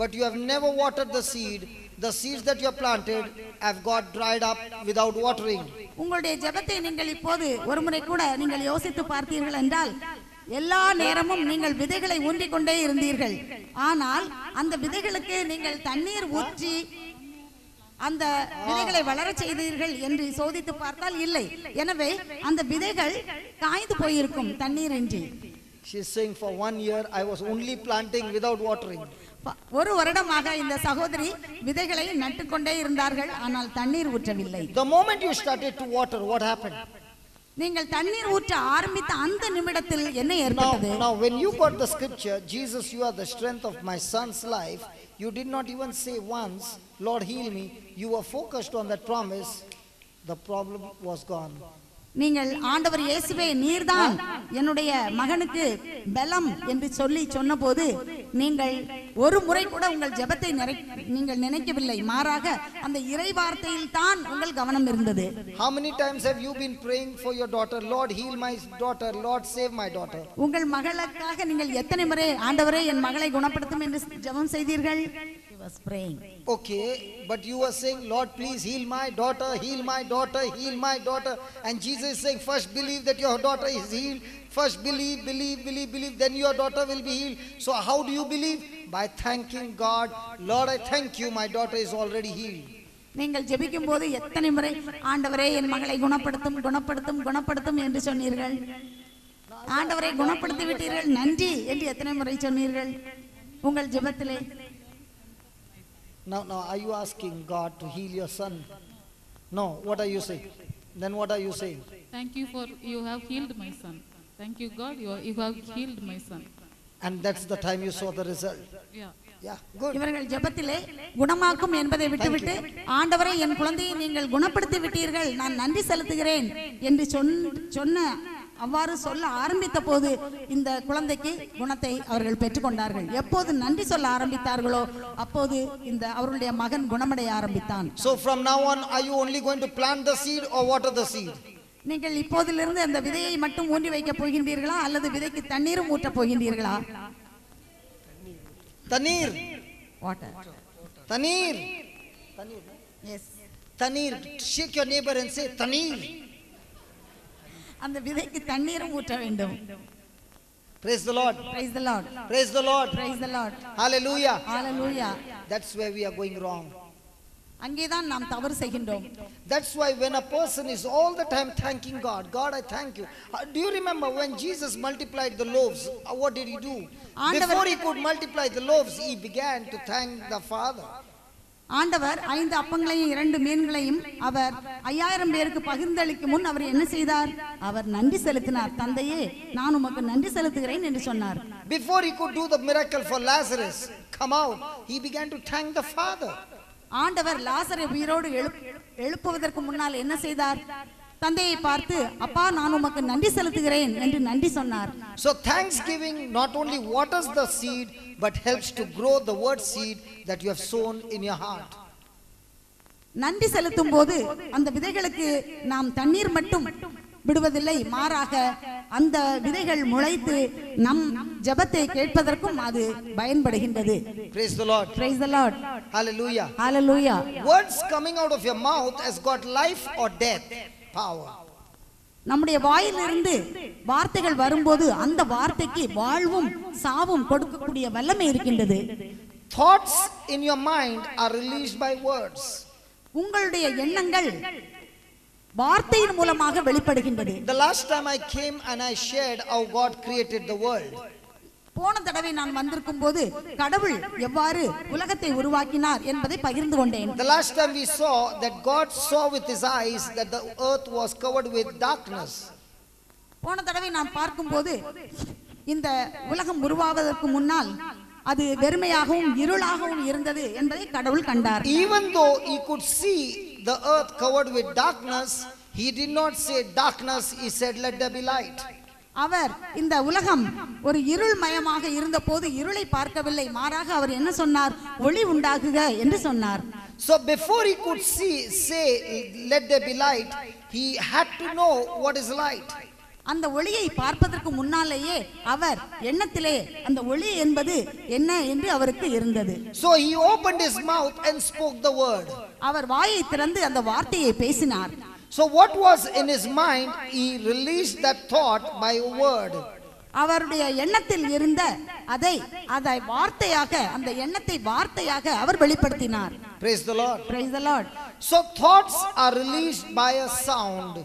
but you have never watered the seed, the seeds that you have planted have got dried up without watering. உங்களுடைய ஜெபத்தை நீங்கள் இப்போது ஒருமுறை கூட நீங்கள் யோசித்து பார்த்தீர்கள் என்றால் எல்லா நேரமும் நீங்கள் விதைகளை ஊன்றிக் கொண்டே இருந்தீர்கள். ஆனால் அந்த விதைகளுக்கு நீங்கள் தண்ணீர் ஊற்றி அந்த விதைகளை வளர செய்தீர்கள் என்று சோதித்து பார்த்தால் இல்லை. எனவே அந்த விதைகள் காய்ந்து போயிருக்கும் தண்ணீரின்றி. She is saying for 1 year I was only planting without watering. ஒரு வருடமாக இந்த சகோதரி விதைகளை நட்டுக்கொண்டே இருந்தார்கள், ஆனால் தண்ணீர் ஊற்றவில்லை. The moment you started to water, what happened? நீங்கள் தண்ணீர் ஊற்ற ஆரம்பித்த அந்த நிமிடத்தில் என்ன ஏற்பட்டது? Now when you got the scripture, Jesus, you are the strength of my son's life, you did not even say once, Lord heal me. You were focused on that promise. The problem was gone. நீங்கள் ஆண்டவர் இயேசுவே நீர்தான் என்னுடைய மகனுக்கு பலம் என்று சொல்லி சொன்னபோது நீங்கள் ஒரு முறை கூட உங்கள் ஜெபத்தை நீங்கள் நினைக்கவில்லை. மாறாக அந்த இறை வார்த்தையில் தான் உங்கள் கவனம் இருந்தது. How many times have you been praying for your daughter, Lord heal my daughter, Lord save my daughter? உங்கள் மகளுக்காக நீங்கள் எத்தனை முறை ஆண்டவரே என் மகளை குணப்படுத்தும் என்று ஜெபம் செய்தீர்கள்? He was praying. Okay, but you were saying, Lord please heal my daughter, heal my daughter, heal my daughter, and Jesus is saying first believe that your daughter is healed, first believe, then your daughter will be healed. So how do you believe? By thanking God, Lord I thank you, my daughter is already healed. நீங்கள் ஜெபிக்கும் போது எத்தனை முறை ஆண்டவரே என் மகளை குணப்படுத்தும் குணப்படுத்தும் குணப்படுத்தும் என்று சொன்னீர்கள்? ஆண்டவரை குணப்படுத்தி விட்டீர்கள் நன்றி என்று எத்தனை முறை சொன்னீர்கள் உங்கள் ஜெபத்திலே? Now are you asking God to heal your son? No. What are you saying? Then what are you saying? Thank you for you have healed my son. Thank you God, you have healed my son. And that's the time you saw the result. Yeah, good. இவர்கள் ஜெபத்திலே குணமாக்கும் என்பதை விட்டுவிட்டு ஆண்டவரே என் குழந்தையை நீங்கள் குணப்படுத்தி விட்டீர்கள், நான் நன்றி செலுத்துகிறேன் என்று சொன்ன அவ்வாறு சொல்ல ஆரம்பித்த போது இந்த குழந்தைக்கு குணத்தை அவர்கள் பெற்றுக்கொண்டார்கள். எப்போது நன்றி சொல்ல ஆரம்பித்தார்களோ அப்போது இந்த அவருடைய மகன் குணமடைய ஆரம்பித்தான். So from now on are you only going to plant the seed or water the seed? நீங்கள் இப்போதிலிருந்து அந்த விதையை மட்டும் ஊன்றி வைக்க போகின்றீர்களா அல்லது விதைக்கு தண்ணீரும் ஊற்ற போகின்றீர்களா? தண்ணீர், வாட்டர், தண்ணீர். எஸ், தண்ணீர். Shake your neighbor and say தண்ணீர். அந்த விதைக்கு தண்ணீரும் ஊற்ற வேண்டும். Praise the Lord. Praise the Lord. Praise the Lord. Praise the Lord. Hallelujah. Hallelujah. That's where we are going wrong. அங்கேதான் நாம் தவறு செய்கின்றோம். That's why when a person is all the time thanking God, God I thank you. Do you remember when Jesus multiplied the loaves, what did he do? Before he could multiply the loaves, he began to thank the Father. ஆண்டவர் 5 அப்பங்களையும் 2 மீன்களையும் அவர் 5000 பேருக்கு பகிர்ந்தளிக்கும் முன் அவர் என்ன செய்தார்? அவர் நன்றி செலுத்தினார். தந்தையே நான் உமக்கு நன்றி செலுத்துகிறேன் என்று சொன்னார். Before he could do the miracle for Lazarus come out, he began to thank the Father. ஆண்டவர் லாசரை உயிரோடு எழுப்புவதற்கு முன்னால் என்ன செய்தார்? தந்தையை பார்த்து அப்பா நான் உமக்கு நன்றி செலுத்துகிறேன் என்று நன்றி சொன்னார். So thanksgiving not only waters the seed but helps to grow the word seed that you have sown in your heart. நன்றி செலுத்தும் போது அந்த விதைகளுக்கு நாம் தண்ணீர் மட்டும் விடுவதில்லை, மாறாக அந்த விதைகள் முளைத்து நம் ஜெபத்தை கேட்பதற்கும் அது பயன்படுகின்றது. Praise the Lord. Praise the Lord. Hallelujah. Hallelujah. Words coming out of your mouth has got life or death power. நம்முடைய வாயிலிருந்து வார்த்தைகள் வரும்போது அந்த வார்த்தைக்கு வாழ்வும் சாவும் கொடுக்கக்கூடிய வல்லமை இருக்கின்றது. Thoughts in your mind are released by words. உங்களுடைய எண்ணங்கள் வார்த்தையின் மூலமாக வெளிப்படுகின்றது. The last time I came and I shared how God created the world. போன தடவை நான் வந்திருக்கும் போது கடவுள் எவ்வாறு உலகத்தை உருவாக்கினார் என்பதை பகிர்ந்து கொண்டேன். The last time we saw that God saw with his eyes that the earth was covered with darkness. போன தடவை நாம் பார்க்கும்போது இந்த உலகம் உருவாவதற்கு முன்னால் அது வெறுமையாகவும் இருளாகவும் இருந்தது என்பதை கடவுள் கண்டார். Even though he could see the earth covered with darkness, he did not say darkness, he said let there be light. அவர் இந்த உலகம் ஒரு இருள்மயமாக இருந்த போது இருளை பார்க்கவில்லை, மாறாக அவர் என்ன சொன்னார்? ஒளி உண்டாகுக என்று சொன்னார். So before he could say let there be light, he had to know what is light. அந்த ஒளியை பார்ப்பதற்கு முன்னாலேயே அவர் எண்ணத்திலே அந்த ஒளி என்பது என்ன என்று அவருக்கு இருந்தது. So he opened his mouth and spoke the word. அவர் வாயை திறந்து அந்த வார்த்தையை பேசினார். So what was in his mind, he released that thought by a word. அவருடைய எண்ணத்தில் இருந்த அதை வார்த்தையாக, அந்த எண்ணத்தை வார்த்தையாக அவர் வெளிப்படுத்தினார். Praise the Lord. Praise the Lord. So thoughts are released by a sound.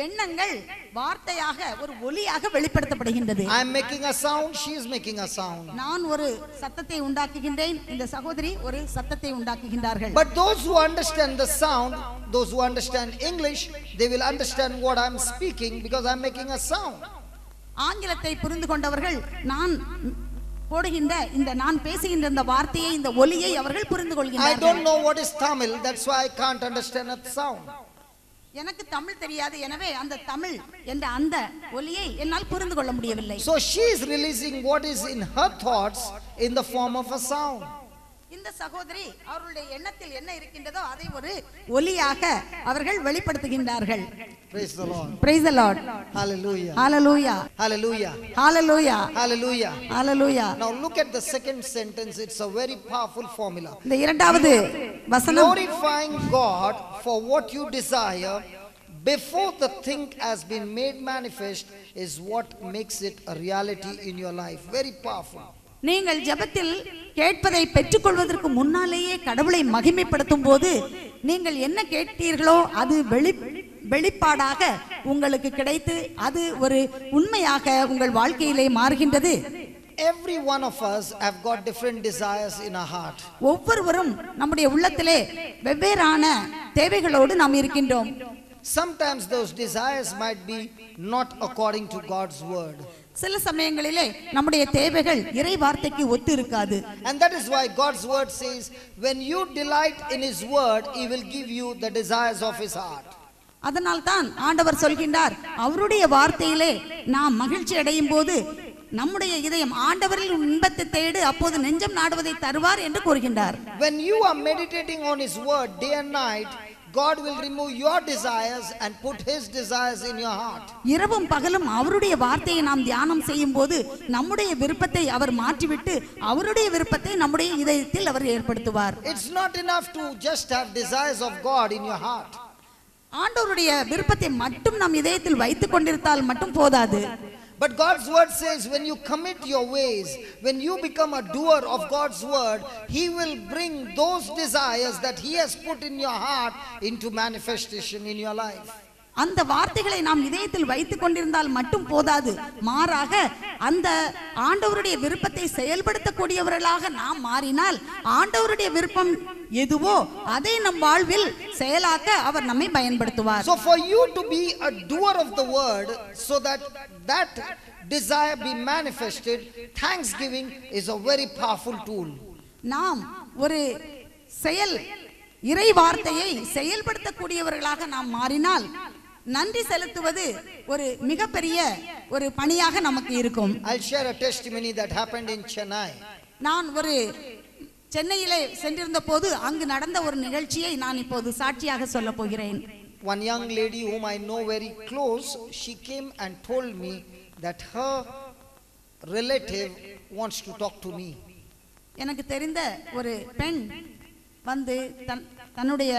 எண்ணங்கள் வார்த்தையாக ஒரு ஒலியாக வெளிப்படுத்தப்படுகின்றது. I am making a sound, she is making a sound. நான் ஒரு சத்தத்தை உண்டாக்குகின்றேன், இந்த சகோதரி ஒரு சத்தத்தை உண்டாக்குகின்றார்கள். But those who understand the sound, those who understand English, they will understand what I am speaking because I am making a sound. ஆங்கிலத்தை புரிந்து கொண்டவர்கள் நான் போடுகின்ற இந்த நான் பேசுகின்ற இந்த வார்த்தையை, இந்த ஒலியை அவர்கள் புரிந்து I கொள்கிறார்கள். don't know what is Tamil, that's why I can't understand that sound. எனக்கு தமிழ் தெரியாது, எனவே அந்த தமிழ் என்ற அந்த ஒலியை என்னால் புரிந்து கொள்ள முடியவில்லை. So she is releasing what is in her thoughts in the form of a sound. இந்த சகோதரி அவருடைய எண்ணத்தில் என்ன இருக்கின்றதோ அதை ஒரு ஒலியாக அவர்கள் வெளிப்படுத்துகின்றார்கள். Praise the Lord. Praise the Lord. Hallelujah. Hallelujah. Hallelujah. Hallelujah. Hallelujah. Hallelujah. Now look at the second sentence. It's a very powerful formula. இந்த இரண்டாவது வசனம், Glorifying God for what you desire before the thing has been made manifest is what makes it a reality in your life. Very powerful. நீங்கள் ஜெபத்தில் கேட்பதை பெற்றுக்கொள்வதற்கு முன்னாலேயே கடவுளை மகிமைப்படுத்தும் போது நீங்கள் என்ன கேட்டீர்களோ அது வெளிப்பாடாக உங்களுக்கு கிடைத்து அது ஒரு உண்மையாக உங்கள் வாழ்க்கையிலே மாறுகின்றது. Every one of us have got different desires in our heart. ஒவ்வொருவரும் நம்முடைய உள்ளத்திலே வெவ்வேறான தேவைகளோடு நாம் இருக்கின்றோம். Sometimes those desires might be not according to God's word. சில சமயங்களிலே நம்முடைய தேவைகள் இறை வார்த்தைக்கு ஒத்து இருக்காது. And that is why God's word says, when you delight in his word, he will give you the desires of his heart. அதனால் தான் ஆண்டவர் சொல்கின்றார், அவருடைய வார்த்தையிலே நாம் மகிழ்ச்சி அடையும் போது நம்முடைய இதயம் ஆண்டவரில் இன்பத்தை தேடு, அப்போது நெஞ்சம் நாடுவதை தருவார் என்று கூறுகின்றார். When you are meditating on his word day and night, God will remove your desires and put his desires in your heart. இரவும் பகலும் அவருடைய வார்த்தையை நாம் தியானம் செய்யும் போது நம்முடைய விருப்பத்தை அவர் மாற்றிவிட்டு அவருடைய விருப்பத்தை நம்முடைய இதயத்தில் அவர் ஏற்படுத்துவார். It's not enough to just have desires of God in your heart. ஆண்டவருடைய விருப்பத்தை மட்டும் நம் இதயத்தில் வைத்துக் கொண்டிருந்தால் மட்டும் போதாது. But God's word says, when you commit your ways, when you become a doer of God's word, he will bring those desires that he has put in your heart into manifestation in your life. அந்த வார்த்தைகளை நாம் இதயத்தில் வைத்துக் கொண்டிருந்தால் மட்டும் போதாது, மாறாக அந்த ஆண்டவருடைய விருப்பத்தை செயல்படுத்தக்கூடியவர்களாக நாம் மாறினால் ஆண்டவருடைய விருப்பம் எதுவோ அதை நம் வாழ்வில் செயலாக்க அவர் நம்மை பயன்படுத்துவார். So for you to be a doer of the word, so that desire be manifested, thanksgiving is a very powerful tool. நாம் ஒரு இறை வார்த்தையை செயல்படுத்தக்கூடியவர்களாக நாம் மாறினால் நன்றி செலுத்துவது ஒரு மிகப்பெரிய ஒரு பணியாக நமக்கு இருக்கும். I'll share a testimony that happened in Chennai. நான் ஒரு சென்னையிலே சென்றிருந்த போது அங்கு நடந்த ஒரு நிகழ்ச்சியை நான் இப்போது சாட்சியாக சொல்ல போகிறேன். One young lady whom I know very close, she came and told me that her relative wants to talk to me. எனக்கு தெரிந்த ஒரு பெண் வந்து தன்னுடைய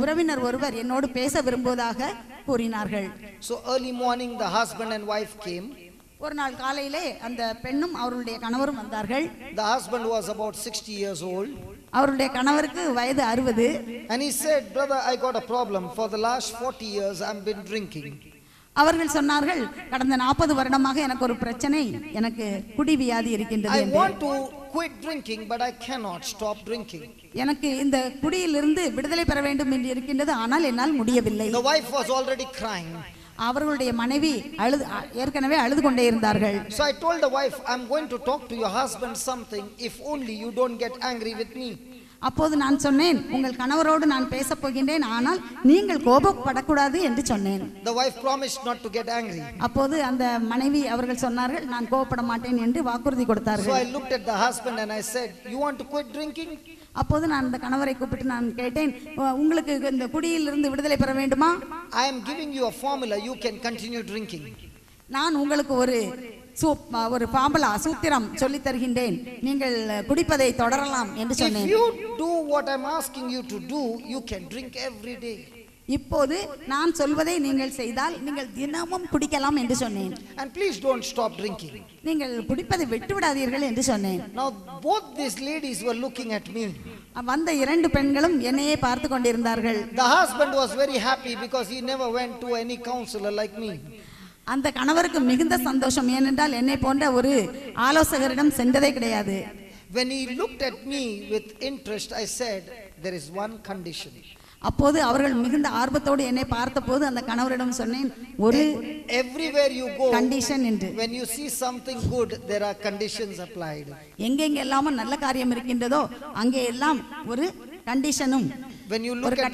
உறவினர் ஒருவர் என்னோடு பேச விரும்புவதாக கூறினார்கள். So early morning the husband and wife came. ஒரு நாள் காலையிலே அந்த பெண்ணும் அவருடைய கணவரும் வந்தார்கள். The husband was about 60 years old. அவருடைய கணவருக்கு வயது 60. And he said, brother, I got a problem. For the last 40 years I've been drinking. அவர்கள் சொன்னார்கள், கடந்த 40 வருடமாக எனக்கு ஒரு பிரச்சனை, எனக்கு குடிவியாதி இருக்கின்றது. I want to quit drinking but I cannot stop drinking. எனக்கு இந்த குடியிலிருந்து விடுதலை பெற வேண்டும் என்று இருக்கின்றது, ஆனால் என்னால் முடியவில்லை. The wife was already crying. அவர்களுடைய மனைவி ஏற்கனவே அழுது கொண்டே இருந்தார்கள். So I told the wife, I'm going to talk to your husband something if only you don't get angry with me. அப்போது நான் சொன்னேன், உங்கள் கணவரோடு நான் பேச போகின்றேன், ஆனால் நீங்கள் கோபப்படக்கூடாது என்று சொன்னேன். The wife promised not to get angry. அப்போது அந்த மனைவி அவர்கள் சொன்னார்கள், நான் கோபப்பட மாட்டேன் என்று வாக்குறுதி கொடுத்தார்கள். So I looked at the husband and I said, you want to quit drinking? அப்போது நான் அந்த கணவரை கூப்பிட்டு நான் கேட்டேன், உங்களுக்கு இந்த குடியிலிருந்து விடுதலை பெற வேண்டுமா? I am giving you a formula, you can continue drinking. நான் உங்களுக்கு ஒரு ஃபார்முலா சூத்திரம் சொல்லி தருகின்றேன், நீங்கள் குடிப்பதை தொடரலாம் என்று சொன்னேன். If you do what I'm asking you to do, you can drink every day. இப்போது நான் சொல்வதை நீங்கள் செய்தால் நீங்கள் தினமும் குடிக்கலாம் என்று சொன்னேன். And please don't stop drinking. நீங்கள் குடிப்பதை விட்டு விடாதீர்கள் என்று சொன்னேன். Now both these ladies were looking at me. வந்த இரண்டு பெண்களும் என்னையே பார்த்து கொண்டிருந்தார்கள். The husband was very happy because he never went to any counselor like me. அந்த கணவருக்கு மிகுந்த சந்தோஷம், ஏனென்றால் என்னை போன்ற ஒரு ஆலோசகரிடம் சென்றதே கிடையாது. When he looked at me with interest, I said, there is one condition. அப்போது அவர்கள் மிகுந்த ஆர்வத்தோடு என்னை பார்த்தபோது அந்த கணவரிடம் சொன்னேன், ஒரு everywhere you go, கண்டிஷன் என்று. when you see something good, there are conditions applied. எங்கெங்க எல்லாமோ நல்ல காரியம் இருக்கின்றதோ அங்கே எல்லாம் ஒரு கண்டிஷனும். When you look at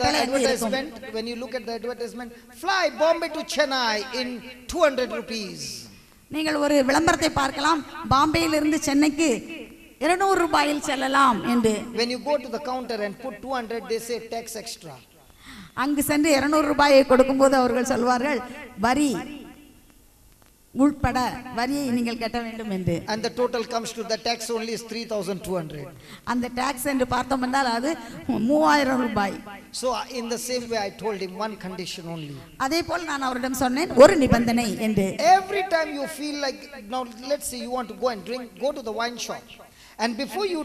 the advertisement, fly Bombay to Chennai in 200 rupees. நீங்கள் ஒரு விளம்பரத்தை பார்க்கலாம், பாம்பேயிலிருந்து சென்னைக்கு 200 ரூபாயில் செல்லலாம் என்று. When you go to the counter and put 200, they say tax extra. அங்கு சென்று 200 ரூபாயை கொடுக்கும்போது அவர்கள் சொல்வார்கள், வரி உள்பட வரியை நீங்கள் கட்ட வேண்டும் என்று. And the total comes to the tax only is 3,200. அந்த டாக்ஸ் என்று பார்த்தோம் என்றால் அது 3000 ரூபாய். So in the same way I told him one condition only. அதே போல் நான் அவரிடம் சொன்னேன், ஒரு நிபந்தனை என்று. Every time you feel like, now let's say you want to go and drink, go to the wine shop, and before you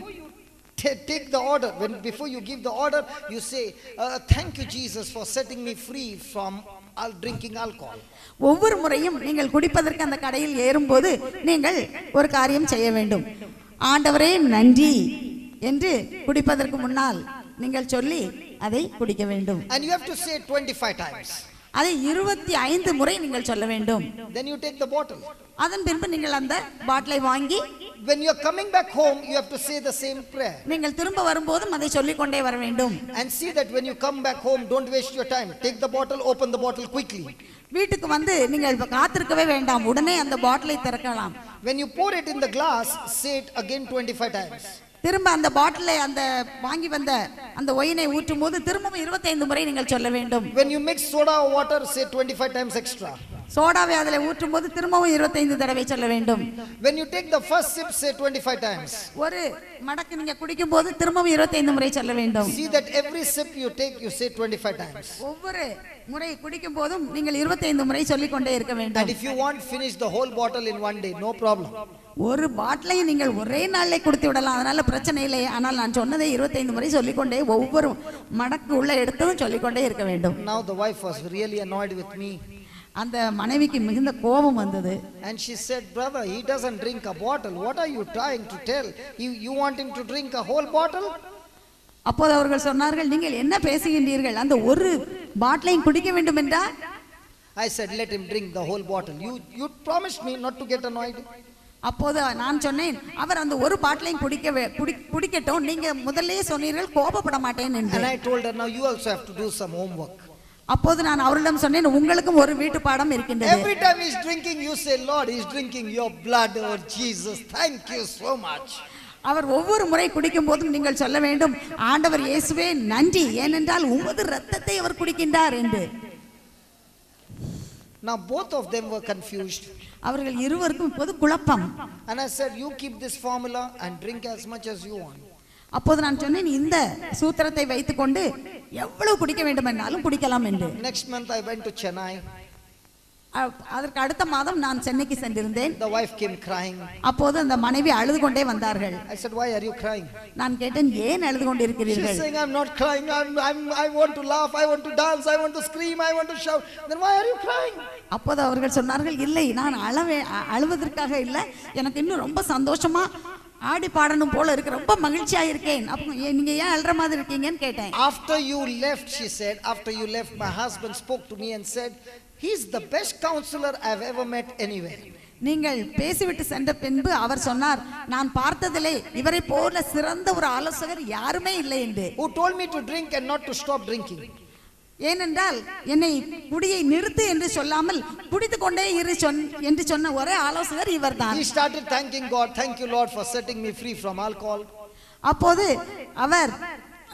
take the order, before you give the order, you say, thank you Jesus for setting me free from drinking alcohol. ஒவ்வொரு முறையும் நீங்கள் குடிப்பதற்கு அந்த கடையில் ஏறும்போது நீங்கள் ஒரு காரியம் செய்ய வேண்டும். ஆண்டவரே நன்றி என்று குடிப்பதற்கு முன்னால் நீங்கள் சொல்லி அதை குடிக்க வேண்டும். And you have to say 25 times. அதை 25 முறை நீங்கள் சொல்ல வேண்டும். Then you take the bottle. அதன் பின்பு நீங்கள் அந்த பாட்டிலை வாங்கி, when you are coming back home, you have to say the same prayer. நீங்கள் திரும்ப வரும்போதும் அதை சொல்லிக் கொண்டே வர வேண்டும். And see that when you come back home, don't waste your time. Take the bottle, open the bottle quickly. வீட்டுக்கு வந்து நீங்கள் காத்திருக்கவே வேண்டாம், உடனே அந்த பாட்டிலை திறக்கலாம். When you pour it in the glass, say it again 25 times. திரும்ப அந்த பாட்டிலை அந்த வாங்கி வந்த அந்த ஒயினை ஊற்றும் போது திரும்பவும் 25 முறை நீங்கள் சொல்ல வேண்டும். When you mix soda or water, say 25 times extra. சோடாவை அதில் ஊற்றும் போது திரும்பவும் 25 தடவை சொல்ல வேண்டும். When you take the first sip, say 25 times. ஒரு மடக்கு நீங்க குடிக்கும் போது திரும்பவும் 25 முறை சொல்ல வேண்டும். See that every sip you take, you say 25 times. ஒவ்வொரு முறை குடிக்கும் போதும் நீங்கள் 25 முறை சொல்லிக் கொண்டே இருக்க வேண்டும். And if you want, finish the whole bottle in one day, no problem. ஒரு பாட்டிலை நீங்கள் ஒரே நாளிலே குடித்து விடலாம், அதனால பிரச்சனை இல்லை. ஆனால் நான் சொன்னதை 25 முறை சொல்லிக்கொண்டே ஒவ்வொரு மடக்கு உள்ள எடுத்தும் சொல்லிக்கொண்டே இருக்க வேண்டும். Now the wife was really annoyed with me. அந்த மனைவிக்கு மிகுந்த கோபம் வந்தது. And she said, brother, he doesn't drink a bottle. What are you trying to tell? You want him to drink a whole bottle? அப்போது அவர்கள் சொன்னார்கள், நீங்கள் என்ன பேசுகின்றீர்கள்? அந்த ஒரு பாட்டிலையும் குடிக்க வேண்டும் என்றா? I said, let him drink the whole bottle. You promised me not to get annoyed. அப்போது நான் சொன்னேன், அவர் அந்த ஒரு பாட்டிலையும் குடிக்கட்டும், நீங்க முதல்லயே சொன்னீர்கள் கோபப்பட மாட்டேன் என்று. And I told her, now you also have to do some homework. அப்போது நான் அவரிடம் சொன்னேன், உங்களுக்கும் ஒரு வீட்டு பாடம் இருக்கின்றது. Every time he is drinking, you say, Lord, he is drinking your blood, oh Jesus, thank you so much. அவர் ஒவ்வொரு முறை குடிக்கும் போதும் நீங்கள் சொல்ல வேண்டும், ஆண்டவர் இயேசுவே நன்றி, ஏனென்றால் உமது இரத்தத்தை அவர் குடிக்கின்றார் என்று. Now both of them were confused. அவர்கள் இருவருக்கும் இப்போது குழப்பம். And I said, you keep this formula and drink as much as you want. அப்போது நான் சொன்னேன், இந்த சூத்திரத்தை வைத்துக்கொண்டு எவ்வளவு குடிக்க வேண்டும் என்றாலும் குடிக்கலாம் என்று. Next month I went to Chennai. அதற்கு அடுத்த மாதம் நான் சென்னைக்கு சென்றிருந்தேன். The wife came crying. அப்போது அந்த மனைவி அழுது கொண்டே வந்தார்கள். I said, why are you crying? நான் கேட்டேன், ஏன் அழுது கொண்டிருக்கிறீர்கள்? She's saying, I'm not crying. I want to laugh. I want to dance. I want to scream. I want to shout. Then why are you crying? அப்போது அவர்கள் சொன்னார்கள், இல்லை, நான் அழுவதற்காக இல்லை, எனக்கு இன்னும் ரொம்ப சந்தோஷமா ஆடி பாடணும் போல இருக்கு, ரொம்ப மகிழ்ச்சியா இருக்கேன். அப்போ நீங்க ஏன் அழுற மாதிரி இருக்கீங்கன்னு கேட்டேன். After you left, she said, after you left, my husband spoke to me and said, he's the best counselor I've ever met anywhere. நீங்கள் பேசிவிட்டு சென்ற பின்பு அவர் சொன்னார், நான் பார்த்ததிலே இவரை போல சிறந்த ஒரு ஆலோசகர் யாருமே இல்லை என்று. Who told me to drink and not to stop drinking. ஏனென்றால் என்னை குடியை நிறுத்து என்று சொல்லாமல் குடித்துக் கொண்டே இரு என்று சொன்ன ஒரே ஆலோசகர் இவர்தான். He started thanking God. Thank you Lord for setting me free from alcohol. அப்போது அவர்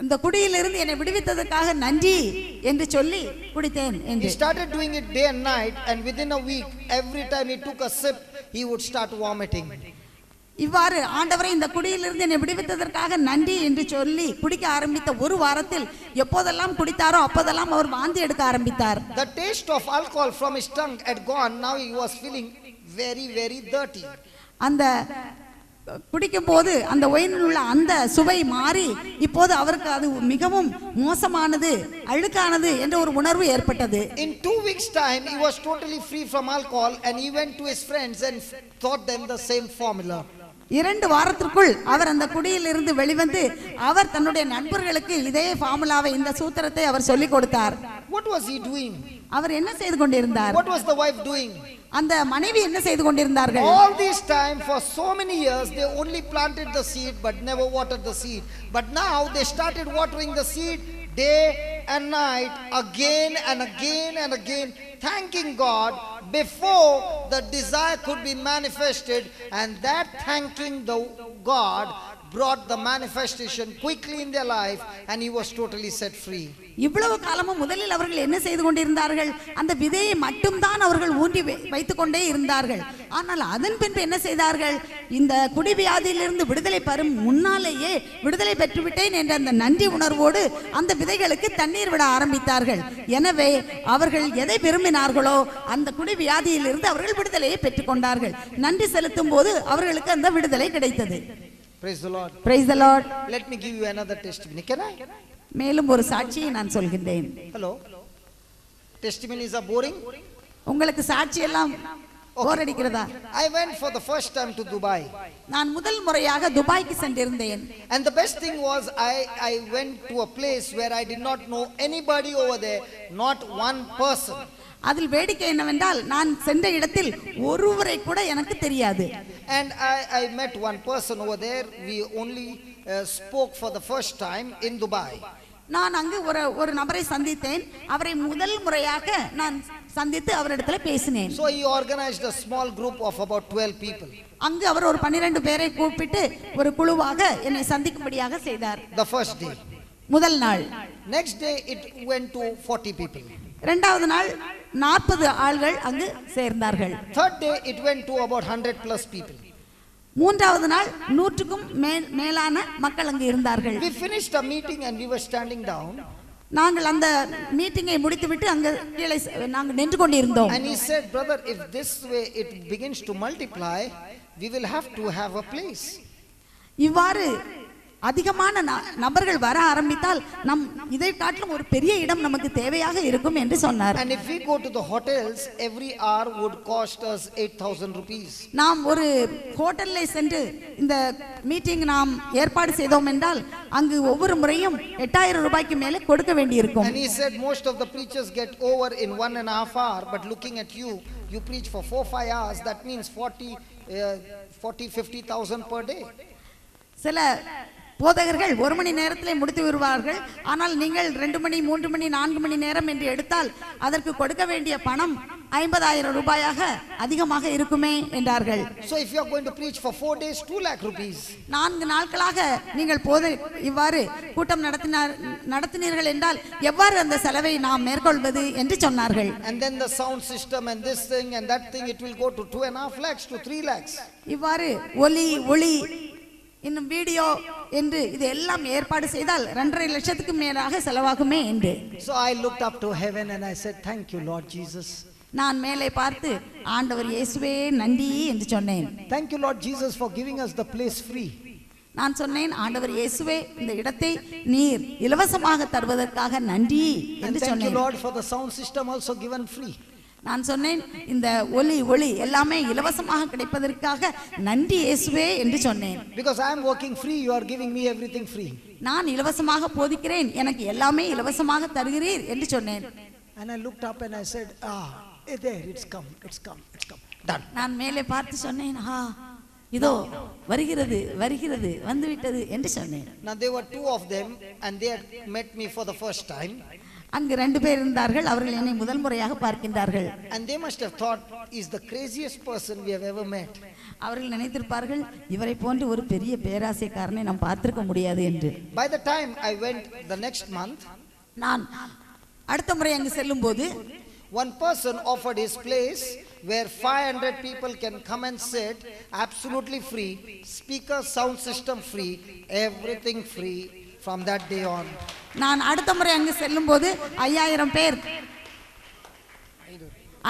அந்த குடியிலிருந்து என்னை விடுவித்ததற்காக நன்றி என்று சொல்லி குடித்தேன் He என்று. started doing it day and night, and within a week, every time he took a sip, he would start vomiting. இவ்வாறு ஆண்டவரை இந்த குடியிலிருந்து என்னை விடுவித்ததற்காக நன்றி என்று சொல்லி குடிக்க ஆரம்பித்த ஒரு வாரத்தில் எப்போதெல்லாம் குடித்தாரோ அப்போதெல்லாம் அவர் வாந்தி எடுக்க ஆரம்பித்தார். The taste of alcohol from his tongue had gone. Now he was feeling very, very dirty. அந்த குடிக்கும் போது அந்த ஒயினில் உள்ள அந்த சுவை மாறி இப்போது அவருக்கு அது மிகவும் மோசமானது, அழுக்கானது என்ற ஒரு உணர்வு ஏற்பட்டது. In 2 weeks' time, he was totally free from alcohol, and he went to his friends and taught them the same formula. 2 வாரத்திற்குள் அவர் அந்த குடியிலிருந்து வெளிவந்து அவர் தன்னுடைய நண்பர்களுக்கு இதே ஃபார்முலாவை, இந்த சூத்திரத்தை அவர் சொல்லிக் கொடுத்தார். What was he doing? அவர் என்ன செய்து கொண்டிருந்தார்? What was the wife doing? அந்த மனைவி என்ன செய்து கொண்டிருந்தார்கள்? All this time, for so many years, they only planted the seed but never watered the seed. But now they started watering the seed day and night, again and again and again, thanking God before the desire could be manifested, and that thanking the God brought the manifestation quickly in their life, and he was totally set free. இவ்வளவு காலமும் முதலில் அவர்கள் என்ன செய்து கொண்டிருந்தார்கள்? அந்த விதையை மட்டும்தான் அவர்கள் ஊன்றி வைத்துக் கொண்டே இருந்தார்கள். ஆனால் அதன் பின்பு என்ன செய்தார்கள்? இந்த குடிவியாதியிலிருந்து விடுதலை பெறும் முன்னாலேயே விடுதலை பெற்றுவிட்டேன் என்ற அந்த நன்றி உணர்வோடு அந்த விதைகளுக்கு தண்ணீர் விட ஆரம்பித்தார்கள். எனவே அவர்கள் எதை விரும்பினார்களோ அந்த குடிவியாதியிலிருந்து அவர்கள் விடுதலையை பெற்றுக் கொண்டார்கள். நன்றி செலுத்தும் போது அவர்களுக்கு அந்த விடுதலை கிடைத்தது. Praise the Lord. Praise the Lord. Let me give you another testimony. Can I? மேலும் ஒரு சாட்சியை நான் சொல்கின்றேன். Hello. Testimonies are boring. உங்களுக்கு சாட்சி எல்லாம் போர் அடிக்கிறதா? I went for the first time to Dubai. நான் முதல் முறையாக துபாய்க்கு சென்றிருந்தேன். And the best thing was I went to a place where I did not know anybody over there, not one person. அதில் வேடிக்கை என்னவென்றால் நான் சென்ற இடத்தில் ஒருவரை கூட எனக்கு தெரியாது. And I met one person over there. We only spoke for the first time in Dubai. நான் அங்கு ஒரு நபரை சந்தித்தேன். அவரை முதல் முறையாக நான் சந்தித்து அவரிடத்துல பேசினேன். So he organized a small group of about 12 people. அங்கு அவர் ஒரு 12 பேரை கூப்பிட்டு ஒரு குழுவாக என்னை சந்திக்கும்படியாக செய்தார். The first day. முதல் நாள். Next day it went to 40 people. இரண்டாவது நாள் 40 ஆள்கள் அங்கு சேர்ந்தார்கள். Third day it went to about 100 plus people. மூன்றாவது நாள் 100க்கும் மேலான மக்கள் அங்கு இருந்தார்கள். We finished a meeting and we were standing down. நாங்கள் அந்த மீட்டிங்கை முடித்துவிட்டு அங்கு கீழே நாங்கள் நின்று கொண்டிருந்தோம். And he said, brother, if this way it begins to multiply, we will have to have a place. இவ்வாறு அதிகமான நபர்கள் வர ஆரம்பித்தால் நம் இதை காட்டிலும் ஒரு பெரிய இடம் நமக்கு தேவையாக இருக்கும் என்று சொன்னார். And if we go to the hotels, every hour would cost us 8,000 rupees. நாம் ஒரு ஹோட்டலில் சென்று இந்த மீட்டிங் நாம் ஏற்பாடு செய்தோம் என்றால் அங்கு ஒவ்வொரு முறையும் 8,000 ரூபாய்க்கு மேலே கொடுக்க வேண்டியிருக்கும். And he said most of the preachers get over in 1.5 hours, but looking at you, you preach for 4-5 hours. That means 40,000-50,000 per day. சில போதகர்கள் 1 மணி நேரத்திலே முடித்து விடுவார்கள். ஆனால் நீங்கள் 2 மணி 3 மணி 4 மணி நேரம் என்று எடுத்தால் அதற்கு கொடுக்க வேண்டிய பணம் 50,000 ரூபாயாக அதிகமாக இருக்குமே என்றார்கள். So if you are going to preach for 4 days, 2 lakh rupees. 4 நாட்களாக நீங்கள் இவ்வாறு கூட்டம் நடத்தினீர்கள் என்றால் எவ்வாறு அந்த செலவை நாம் மேற்கொள்வது என்று சொன்னார்கள். And then the sound system and this thing and that thing, it will go to 2.5 lakhs to 3 lakhs. இவ்வாறு ஒளி இன்னும் வீடியோ என்று இது எல்லாம் ஏற்பாடு செய்தால் 2.5 லட்சத்துக்கு மேலாக செலவாகுமே என்று. So I looked up to heaven and I said, thank you Lord Jesus. நான் மேலே பார்த்து ஆண்டவர் இயேசுவே நன்றி என்று சொன்னேன். Thank you Lord Jesus for giving us the place free. நான் சொன்னேன் ஆண்டவர் இயேசுவே இந்த இடத்தை நீர் இலவசமாக தருவதற்காக நன்றி என்று சொன்னேன். Thank you Lord for the sound system also given free. நான் சொன்னேன் இந்த ஒளி எல்லாமே இலவசமாக கிடைப்பதற்காக நன்றி இயேசுவே என்று சொன்னேன். Because I am working free, you are giving me everything free. நான் இலவசமாக போதிக்கிறேன், எனக்கு எல்லாமே இலவசமாக தருகிறீர் என்று சொன்னேன். And I looked up and I said, there, it's come. Done. நான் மேலே பார்த்து சொன்னேன், இதோ வருகிறது வந்துவிட்டது என்று சொன்னேன். Now there were 2 of them and they had met me for the first time. அங்கு 2 பேர் இருந்தார்கள். அவர்கள் என்னை முதல் முறையாக பார்க்கின்றார்கள். And they must have thought, he's the craziest person we have ever met. அவர்கள் நினைத்திருப்பார்கள், இவரை போன்ற ஒரு பெரிய பேராசைக்காரனை நாம் பார்த்திருக்க முடியாது என்று. By the time I went the next month, நான் அடுத்த முறை அங்கு செல்லும்போது one person offered his place where 500 people can come and sit, absolutely free, speaker, sound system free, everything free from that day on. நான் அடுத்த முறை அங்கு செல்லும்போது 5000 பேர்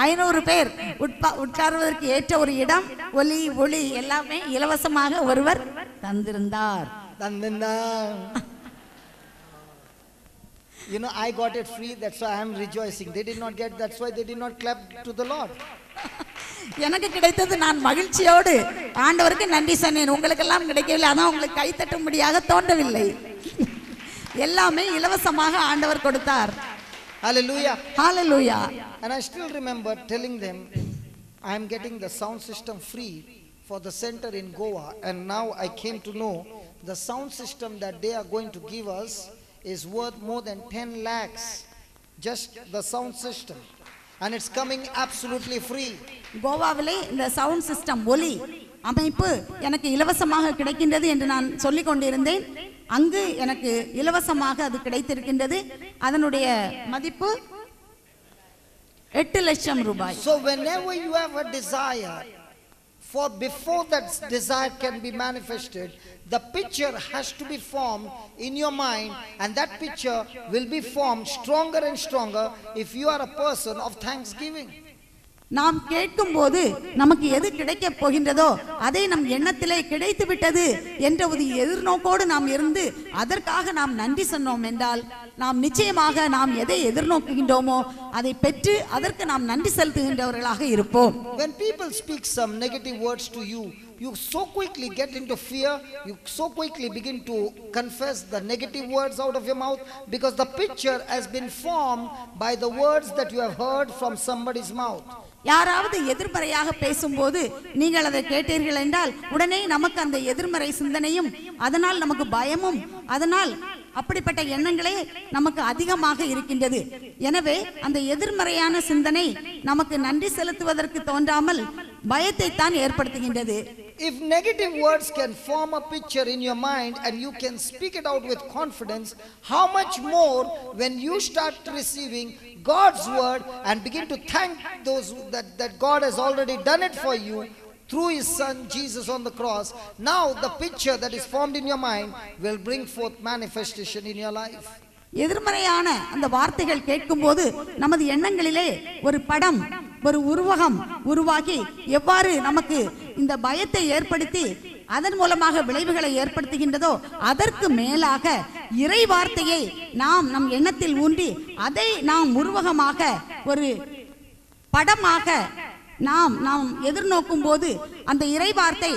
500 பேர் உட்கார்வதற்கு ஏற்ற ஒரு இடம், ஒலி ஒளி எல்லாமே இலவசமாக ஒருவர் தந்திருந்தார். You know, I got it free, that's why I am rejoicing. They did not get, that's why they did not clap to the Lord. எனக்கு கிடைத்தது, நான் மகிழ்ச்சியோடு ஆண்டவருக்கு நன்றி சொன்னேன். உங்களுக்கெல்லாம் கிடைக்கவில்லை, அதான் உங்களுக்கு கை தட்டும்படியாக தோன்றவில்லை. எல்லாமே இலவசமாக ஆண்டவர் கொடுத்தார். Hallelujah. Hallelujah. And I still remember telling them, I am getting the sound system free for the center in Goa, and now I came to know the sound system that they are going to give us is worth more than 10 lakhs, just the sound system, and it's coming absolutely free. கோவாவிலே இந்த sound system ஒலி அமைப்பு எனக்கு இலவசமாக கிடைக்கின்றது என்று நான் சொல்லிக் கொண்டிருந்தேன். அங்கு எனக்கு இலவசமாக அது கிடைத்திருக்கின்றது. அதனுடைய மதிப்பு 8 லட்சம் ரூபாய். So whenever you have a desire, for before that desire can be manifested, the picture has to be formed in your mind, and that picture will be formed stronger and stronger if you are a person of thanksgiving. நாம் கேட்கும் போது நமக்கு எது கிடைக்க போகின்றதோ அதை நம் எண்ணத்திலே கிடைத்து விட்டது என்ற ஒரு எதிர்நோக்கோடு நாம் இருந்து அதற்காக நாம் நன்றி சொன்னோம் என்றால் நாம் நிச்சயமாக நாம் எதை எதிர்நோக்குகின்றோமோ அதை பெற்று அதற்கு நாம் நன்றி செலுத்துகின்றவர்களாக இருப்போம். When people speak some negative words to you, you so quickly get into fear, you so quickly begin to confess the negative words out of your mouth, because the picture has been formed by the words that you have heard from somebody's mouth. யாராவது எதிர்மறையாக பேசும்போது நீங்கள் அதை கேட்டீர்கள் என்றால் உடனே நமக்கு அந்த எதிர்மறை சிந்தனையும் அதனால் நமக்கு பயமும் அதனால் அப்படிப்பட்ட எண்ணங்களே நமக்கு அதிகமாக இருக்கின்றது. எனவே அந்த எதிர்மறையான சிந்தனை நமக்கு நன்றி செலுத்துவதற்கு தோன்றாமல் பயத்தை தான் ஏற்படுத்துகின்றது. If negative words can form a picture in your mind and you can speak it out with confidence, how much more when you start receiving God's word and begin to thank those that God has already done it for you through his son Jesus on the cross. Now the picture that is formed in your mind will bring forth manifestation in your life. எதிர்மறையான அந்த வார்த்தைகள் கேட்கும்போது நமது எண்ணங்களிலே ஒரு படம், ஒரு உருவகம் உருவாகி எவ்வாறு நமக்கு இந்த பயத்தை ஏற்படுத்தி அதன் மூலமாக விளைவுகளை ஏற்படுத்துகின்றதோ அதற்கு மேலாக இறை வார்த்தையை நாம் நம் எண்ணத்தில் ஊன்றி அதை நாம் உருவகமாக ஒரு படமாக நாம் எதிர்நோக்கும் போது அந்த இறை வார்த்தை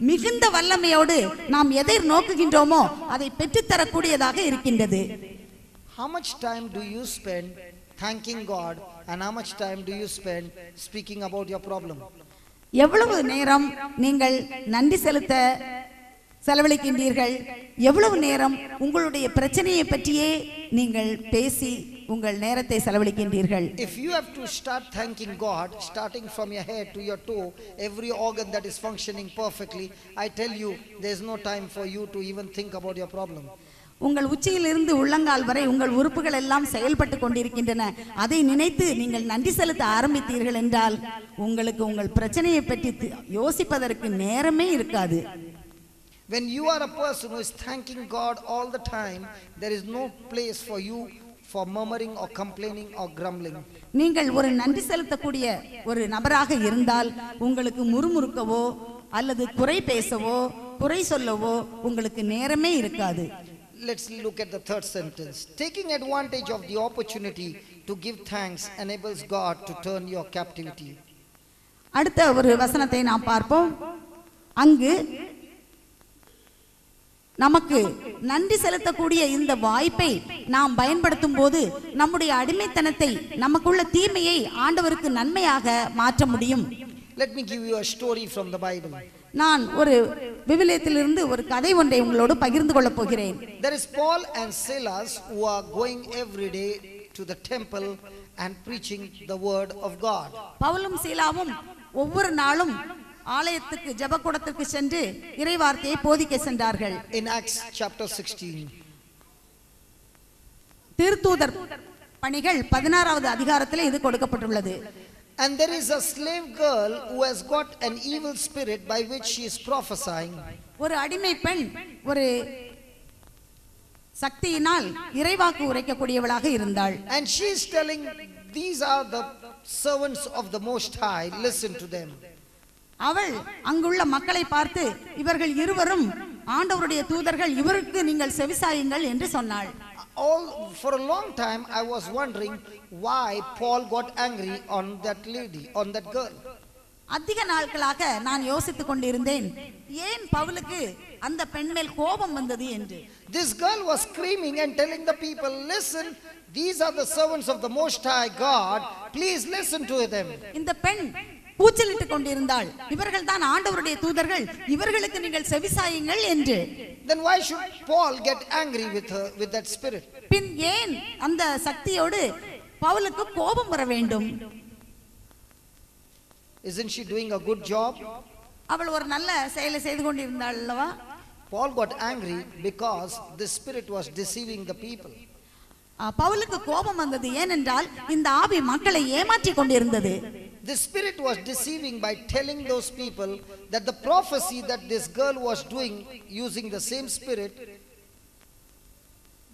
மிகுந்த வல்லமையோடு நாம் எதிர் நோக்குகின்றோமோ அதை பெற்றுத்தரக்கூடியதாக இருக்கின்றது. How much time do you spend thanking God and how much time do you spend speaking about your problem? எவ்வளவு நேரம் நீங்கள் நன்றி செலுத்த செலவழிக்கின்றீர்கள்? எவ்வளவு நேரம் உங்களுடைய பிரச்சனையை பற்றியே நீங்கள் பேசி உங்கள் நேரத்தை செலவழிக்கின்றீர்கள்? If you have to start thanking God, starting from your head to your toe, every organ that is functioning perfectly, I tell you, there is no time for you to even think about your problem. உங்கள் உச்சியிலிருந்து உள்ளங்கால் வரை உங்கள் உறுப்புகள் எல்லாம் செயல்பட்டு கொண்டிருக்கின்றன. அதை நினைத்து நீங்கள் நன்றி செலுத்த ஆரம்பித்தீர்கள் என்றால் உங்களுக்கு உங்கள் பிரச்சனையை பற்றி யோசிப்பதற்கு நேரமே இருக்காது. When you are a person who is thanking God all the time, there is no place for you for murmuring or complaining or grumbling. நீங்கள் ஒரு நன்றி செலுத்தக்கூடிய ஒரு நபராக இருந்தால் உங்களுக்கு முறுமுறுக்கவோ அல்லது குறை பேசவோ குறை சொல்லவோ உங்களுக்கு நேரமே இருக்காது. Let's look at the third sentence. Taking advantage of the opportunity to give thanks enables God to turn your captivity. அடுத்த ஒரு வசனத்தை நாம் பார்ப்போம். அங்கு நமக்கு நன்றி செலுத்தக்கூடிய இந்த வாய்ப்பை நாம் பயன்படுத்தும் போது நம்முடைய அடிமைத்தனத்தை நமக்குள்ள தீமையை ஆண்டவருக்கு நன்மையாக மாற்ற முடியும். Let me give you a story from the Bible. நான் ஒரு விவிலியத்திலிருந்து ஒரு கதை ஒன்றை உங்களோடு பகிர்ந்து கொள்ளப் போகிறேன். There is Paul and Silas who are going every day to the temple and preaching the word of God. பவுலும் சீலாவும் ஒவ்வொரு நாளும் ஆலயத்துக்கு ஜெபக்கூடத்திற்கு சென்று இறைவார்த்தையை போதிக்க சென்றார்கள். In Acts chapter 16. திருத்தூதர் பணிகள் 16வது அதிகாரத்தில் இது கொடுக்கப்பட்டுள்ளது. And there is a slave girl who has got an evil spirit by which she is prophesying. ஒரு அடிமை பெண் ஒரு சக்தியினால் இறைவாக்கு உரைக்கக்கூடியவளாக இருந்தாள். And she is telling, these are the servants of the Most High, listen to them. அவள் அங்குள்ள மக்களை பார்த்து இவர்கள் இருவரும் ஆண்டவருடைய தூதர்கள், இவருக்கு நீங்கள் செவிசாயுங்கள் என்று சொன்னாள். For a long time I was wondering why Paul got angry on that lady, on that girl. அதிக நாட்களாக நான் யோசித்துக் கொண்டிருந்தேன், ஏன் பவுலுக்கு அந்த பெண் மேல் கோபம் வந்தது என்று. This girl was screaming and telling the people, listen, these are the servants of the Most High God, please listen to them. இந்த பெண் கூச்சலிட்டுக் கொண்டிருந்தாள், இவர்கள் தான் ஆண்டவருடைய தூதர்கள், இவர்களுக்கு நீங்கள் செவிசாயுங்கள் என்று. Then why should Paul get angry with her, with that spirit? பின் ஏன் அந்த சக்தியோடு பவுலுக்கு கோபம் வர வேண்டும்? Isn't she doing a good job? அவள் ஒரு நல்ல செயலை செய்து கொண்டிருந்தாள் அல்லவா? Paul got angry because the spirit was deceiving the people. பவுலுக்கு கோபம் வந்தது ஏனென்றால் இந்த ஆவி மக்களை ஏமாற்றிக் கொண்டிருந்தது. The spirit was deceiving by telling those people that the prophecy that this girl was doing using the same spirit,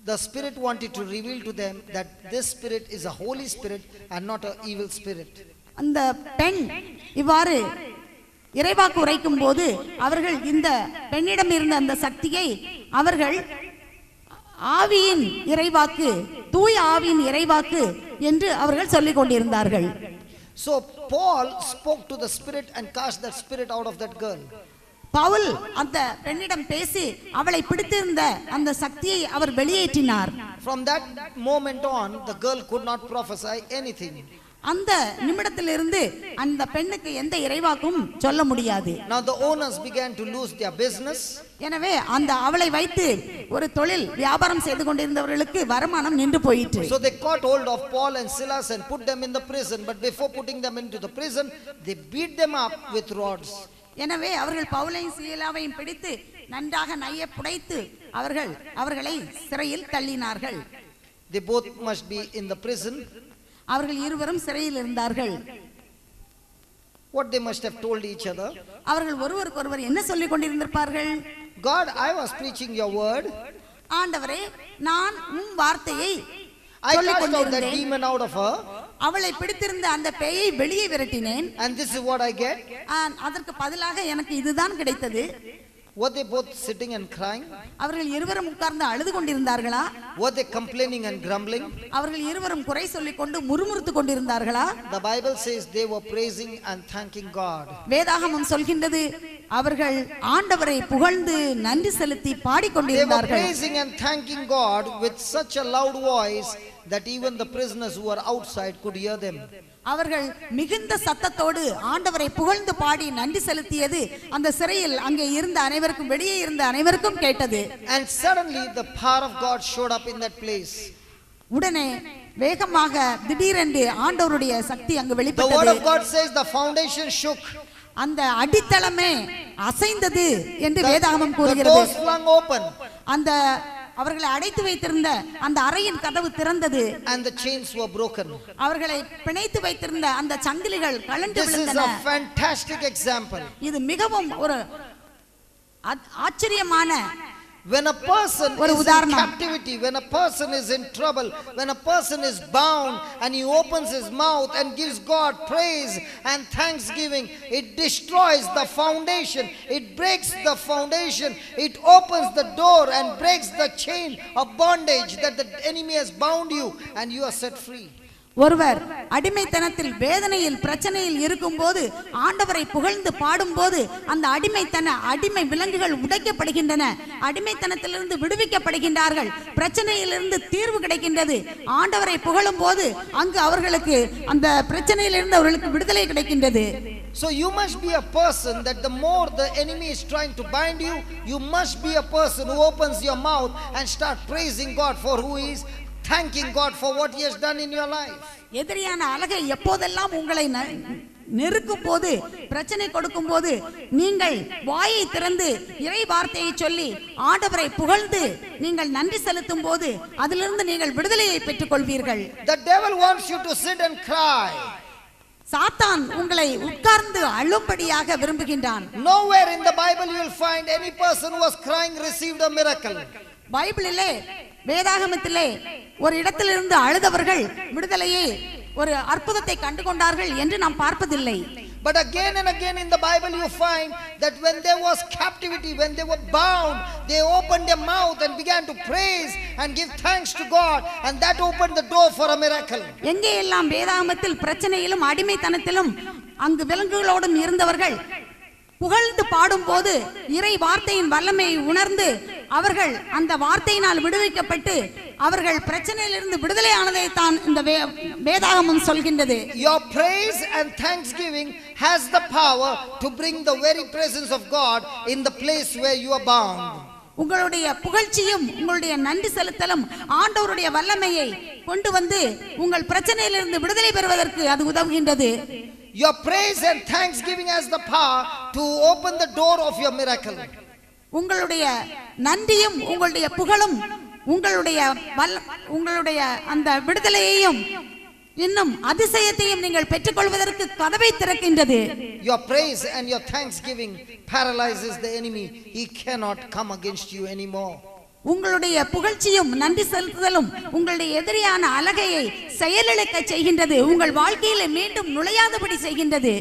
the spirit wanted to reveal to them that this spirit is a holy spirit and not an evil spirit. அந்த பெண் இவ்வாறு இறைவாக்கு உரைக்கும் போது அவர்கள் இந்த பெண்ணிடம் இருந்த அந்த சக்தியை அவர்கள் ஆவியின் இறைவாக்கு, தூய ஆவியின் இறைவாக்கு என்று அவர்கள் சொல்லிக் கொண்டிருந்தார்கள். So Paul spoke to the spirit and cast that spirit out of that girl. Pavul அந்த பெண்ணிடம் பேசி அவளை பிடித்திருந்த அந்த சக்தியை அவர் வெளியேற்றினார். From that moment on, the girl could not prophesy anything. அந்த நிமிடத்திலிருந்து அந்த பெண்ணுக்கு எந்த இறைவாக்கும் சொல்ல முடியாது. Now the owners began to lose their business. எனவே அந்த அவளை வைத்து ஒரு தொழில் வியாபாரம் செய்து கொண்டிருந்தவர்களுக்கு வருமானம் நின்று போயிற்று. So they caught hold of Paul and Silas and put them in the prison, but before putting them into the prison, they beat them up with rods. எனவே அவர்கள் பவுலையும் சீலாவையும் பிடித்து நன்றாக நைய புடைத்து அவர்களை சிறையில் தள்ளினார்கள். They both must be in the prison. அவர்கள் இருவரும் சிறையில் இருந்தார்கள். What they must have told each other? அவர்கள் ஒருவருக்கொருவர் என்ன சொல்லிக் கொண்டிருந்திருப்பார்கள்? God, I was preaching your word. ஆண்டவரே, நான் உம் வார்த்தையை I cast out that demon out of her. அவளை பிடித்திருந்த அந்த பேயை வெளியே விரட்டினேன். And this is what I get. அதற்கு பதிலாக எனக்கு இதுதான் கிடைத்தது. Were they both sitting and crying? அவர்கள் இருவரும் உட்கார்ந்து அழுது கொண்டிருந்தார்களா? Were they complaining and grumbling? அவர்கள் இருவரும் குறை சொல்லிக் கொண்டு முறுமுறுத்து கொண்டிருந்தார்களா? The Bible says they were praising and thanking God. வேதாகமம் சொல்கின்றது அவர்கள் ஆண்டவரை புகழ்ந்து நன்றி செலுத்தி பாடிக்கொண்டிருந்தார்கள். They were praising and thanking God with such a loud voice that even the prisoners who were outside could hear them. அவர்கள் மிகுந்த சத்தத்தோடு ஆண்டவரை புகழ்ந்து பாடி நன்றி செலுத்தியது அந்த சிறையில் அங்கே இருந்த அனைவருக்கும், வெளியே இருந்த அனைவருக்கும் கேட்டது. And suddenly the power of God showed up in that place. உடனே வேகமாக திடீரென்று ஆண்டவருடைய சக்தி அங்கு The word வெளிப்பட்டது. of God says the foundation shook. அந்த அடித்தளமே அசைந்தது என்று வேதாகமம் The கூறுகிறது. doors flung open. அந்த அவர்களை அடைத்து வைத்திருந்த அந்த அறையின் கதவு திறந்தது. And the chains were broken. அவர்களை பிணைத்து வைத்திருந்த அந்த சங்கிலிகள் கழண்டு This is விழுந்தன. a fantastic example. இது மிகவும் ஒரு ஆச்சரியமான When a person ஒரு is in உதாரணம். captivity, when a person is in trouble, when a person is bound and he opens his mouth and gives God praise and thanksgiving, it destroys the foundation, it breaks the foundation, it opens the door and breaks the chain of bondage that the enemy has bound you, and you are set free. ஒருவர் அடிமைத்தனத்தில் வேதனையில் பிரச்சனையில் இருக்கும்போது ஆண்டவரை புகழ்ந்து பாடும்போது அந்த அடிமை விலங்குகள் உடைக்கப்படுகின்றன. அடிமைத்தனத்திலிருந்து விடுவிக்கப்படுகின்றார்கள். பிரச்சனையிலிருந்து தீர்வு கிடைக்கின்றது. ஆண்டவரை புகழும் போது அங்கு அவர்களுக்கு அந்த பிரச்சனையிலிருந்து அவர்களுக்கு விடுதலை கிடைக்கின்றது. So you must be a person that the more the enemy is trying to bind you, you must be a person who opens your mouth and start praising God for who he is, thanking God for what He has done in your life. எதிரியான அலகை எப்போதெல்லாம் உங்களை நெருக்கும் போது, பிரச்சனை கொடுக்கும் போது, நீங்கள் வாயை திறந்து இறை வார்த்தையை சொல்லி ஆண்டவரை புகழ்ந்து நீங்கள் நன்றி செலுத்தும் போது அதிலிருந்து நீங்கள் விடுதலையை பெற்றுக் கொள்வீர்கள். The devil wants you to sit and cry. சாத்தான் உங்களை உட்கார்ந்து அழும்படியாக விரும்புகின்றான். Nowhere in the Bible you will find any person who was crying received a miracle. பைபிளிலே, வேதாகமத்திலே ஒரு இடத்திலிருந்து அழுதவர்கள் விடுதலையை, ஒரு அற்புதத்தை கண்டு கொண்டார்கள் என்று நாம் பார்ப்பதில்லை. But again and again in the Bible you find that when there was captivity, when they were bound, they opened their mouth and began to praise and give thanks to God, and that opened the door for a miracle. எங்கே எல்லாம் வேதாகமத்தில் பிரச்சனையிலும் அடிமைத்தனத்திலும் அங்கு விலங்குகளோடும் இருந்தவர்கள் புகழ்ந்து பாடும்போது இறை வார்த்தையின் வல்லமையை உணர்ந்து அவர்கள் அந்த வார்த்தையினால் விடுவிக்கப்பட்டு அவர்கள் பிரச்சனையிலிருந்து விடுதலை ஆனதை தான் இந்த வேதாகமம் சொல்கின்றது. Your praise and thanksgiving has the power to bring the very presence of God in the place where you are bound. உங்களுடைய புகழ்ச்சியும் உங்களுடைய நன்றி செலுத்தலும் ஆண்டவருடைய வல்லமையை கொண்டு வந்து உங்கள் பிரச்சனையிலிருந்து விடுதலை பெறுவதற்கு அது உதவுகின்றது. Your praise and thanksgiving has the power to open the door of your miracle. உங்களுடைய நன்றியும் உங்களுடைய புகழும் உங்களுடைய அந்த விடுதலையையும் இன்னும் அதிசயத்தையும் நீங்கள் பெற்றுக்கொள்வதற்கு கதவை திறக்கின்றது. Your praise and your thanksgiving paralyzes the enemy. He cannot come against you anymore. உங்களுடைய புகழ்ச்சியும் நன்றி செலுத்துதலும் உங்களுடைய எதிரியான அலகையை செயலிழக்க செய்கின்றது. உங்கள் வாழ்க்கையில மீண்டும் நுழையாதபடி செய்கின்றது.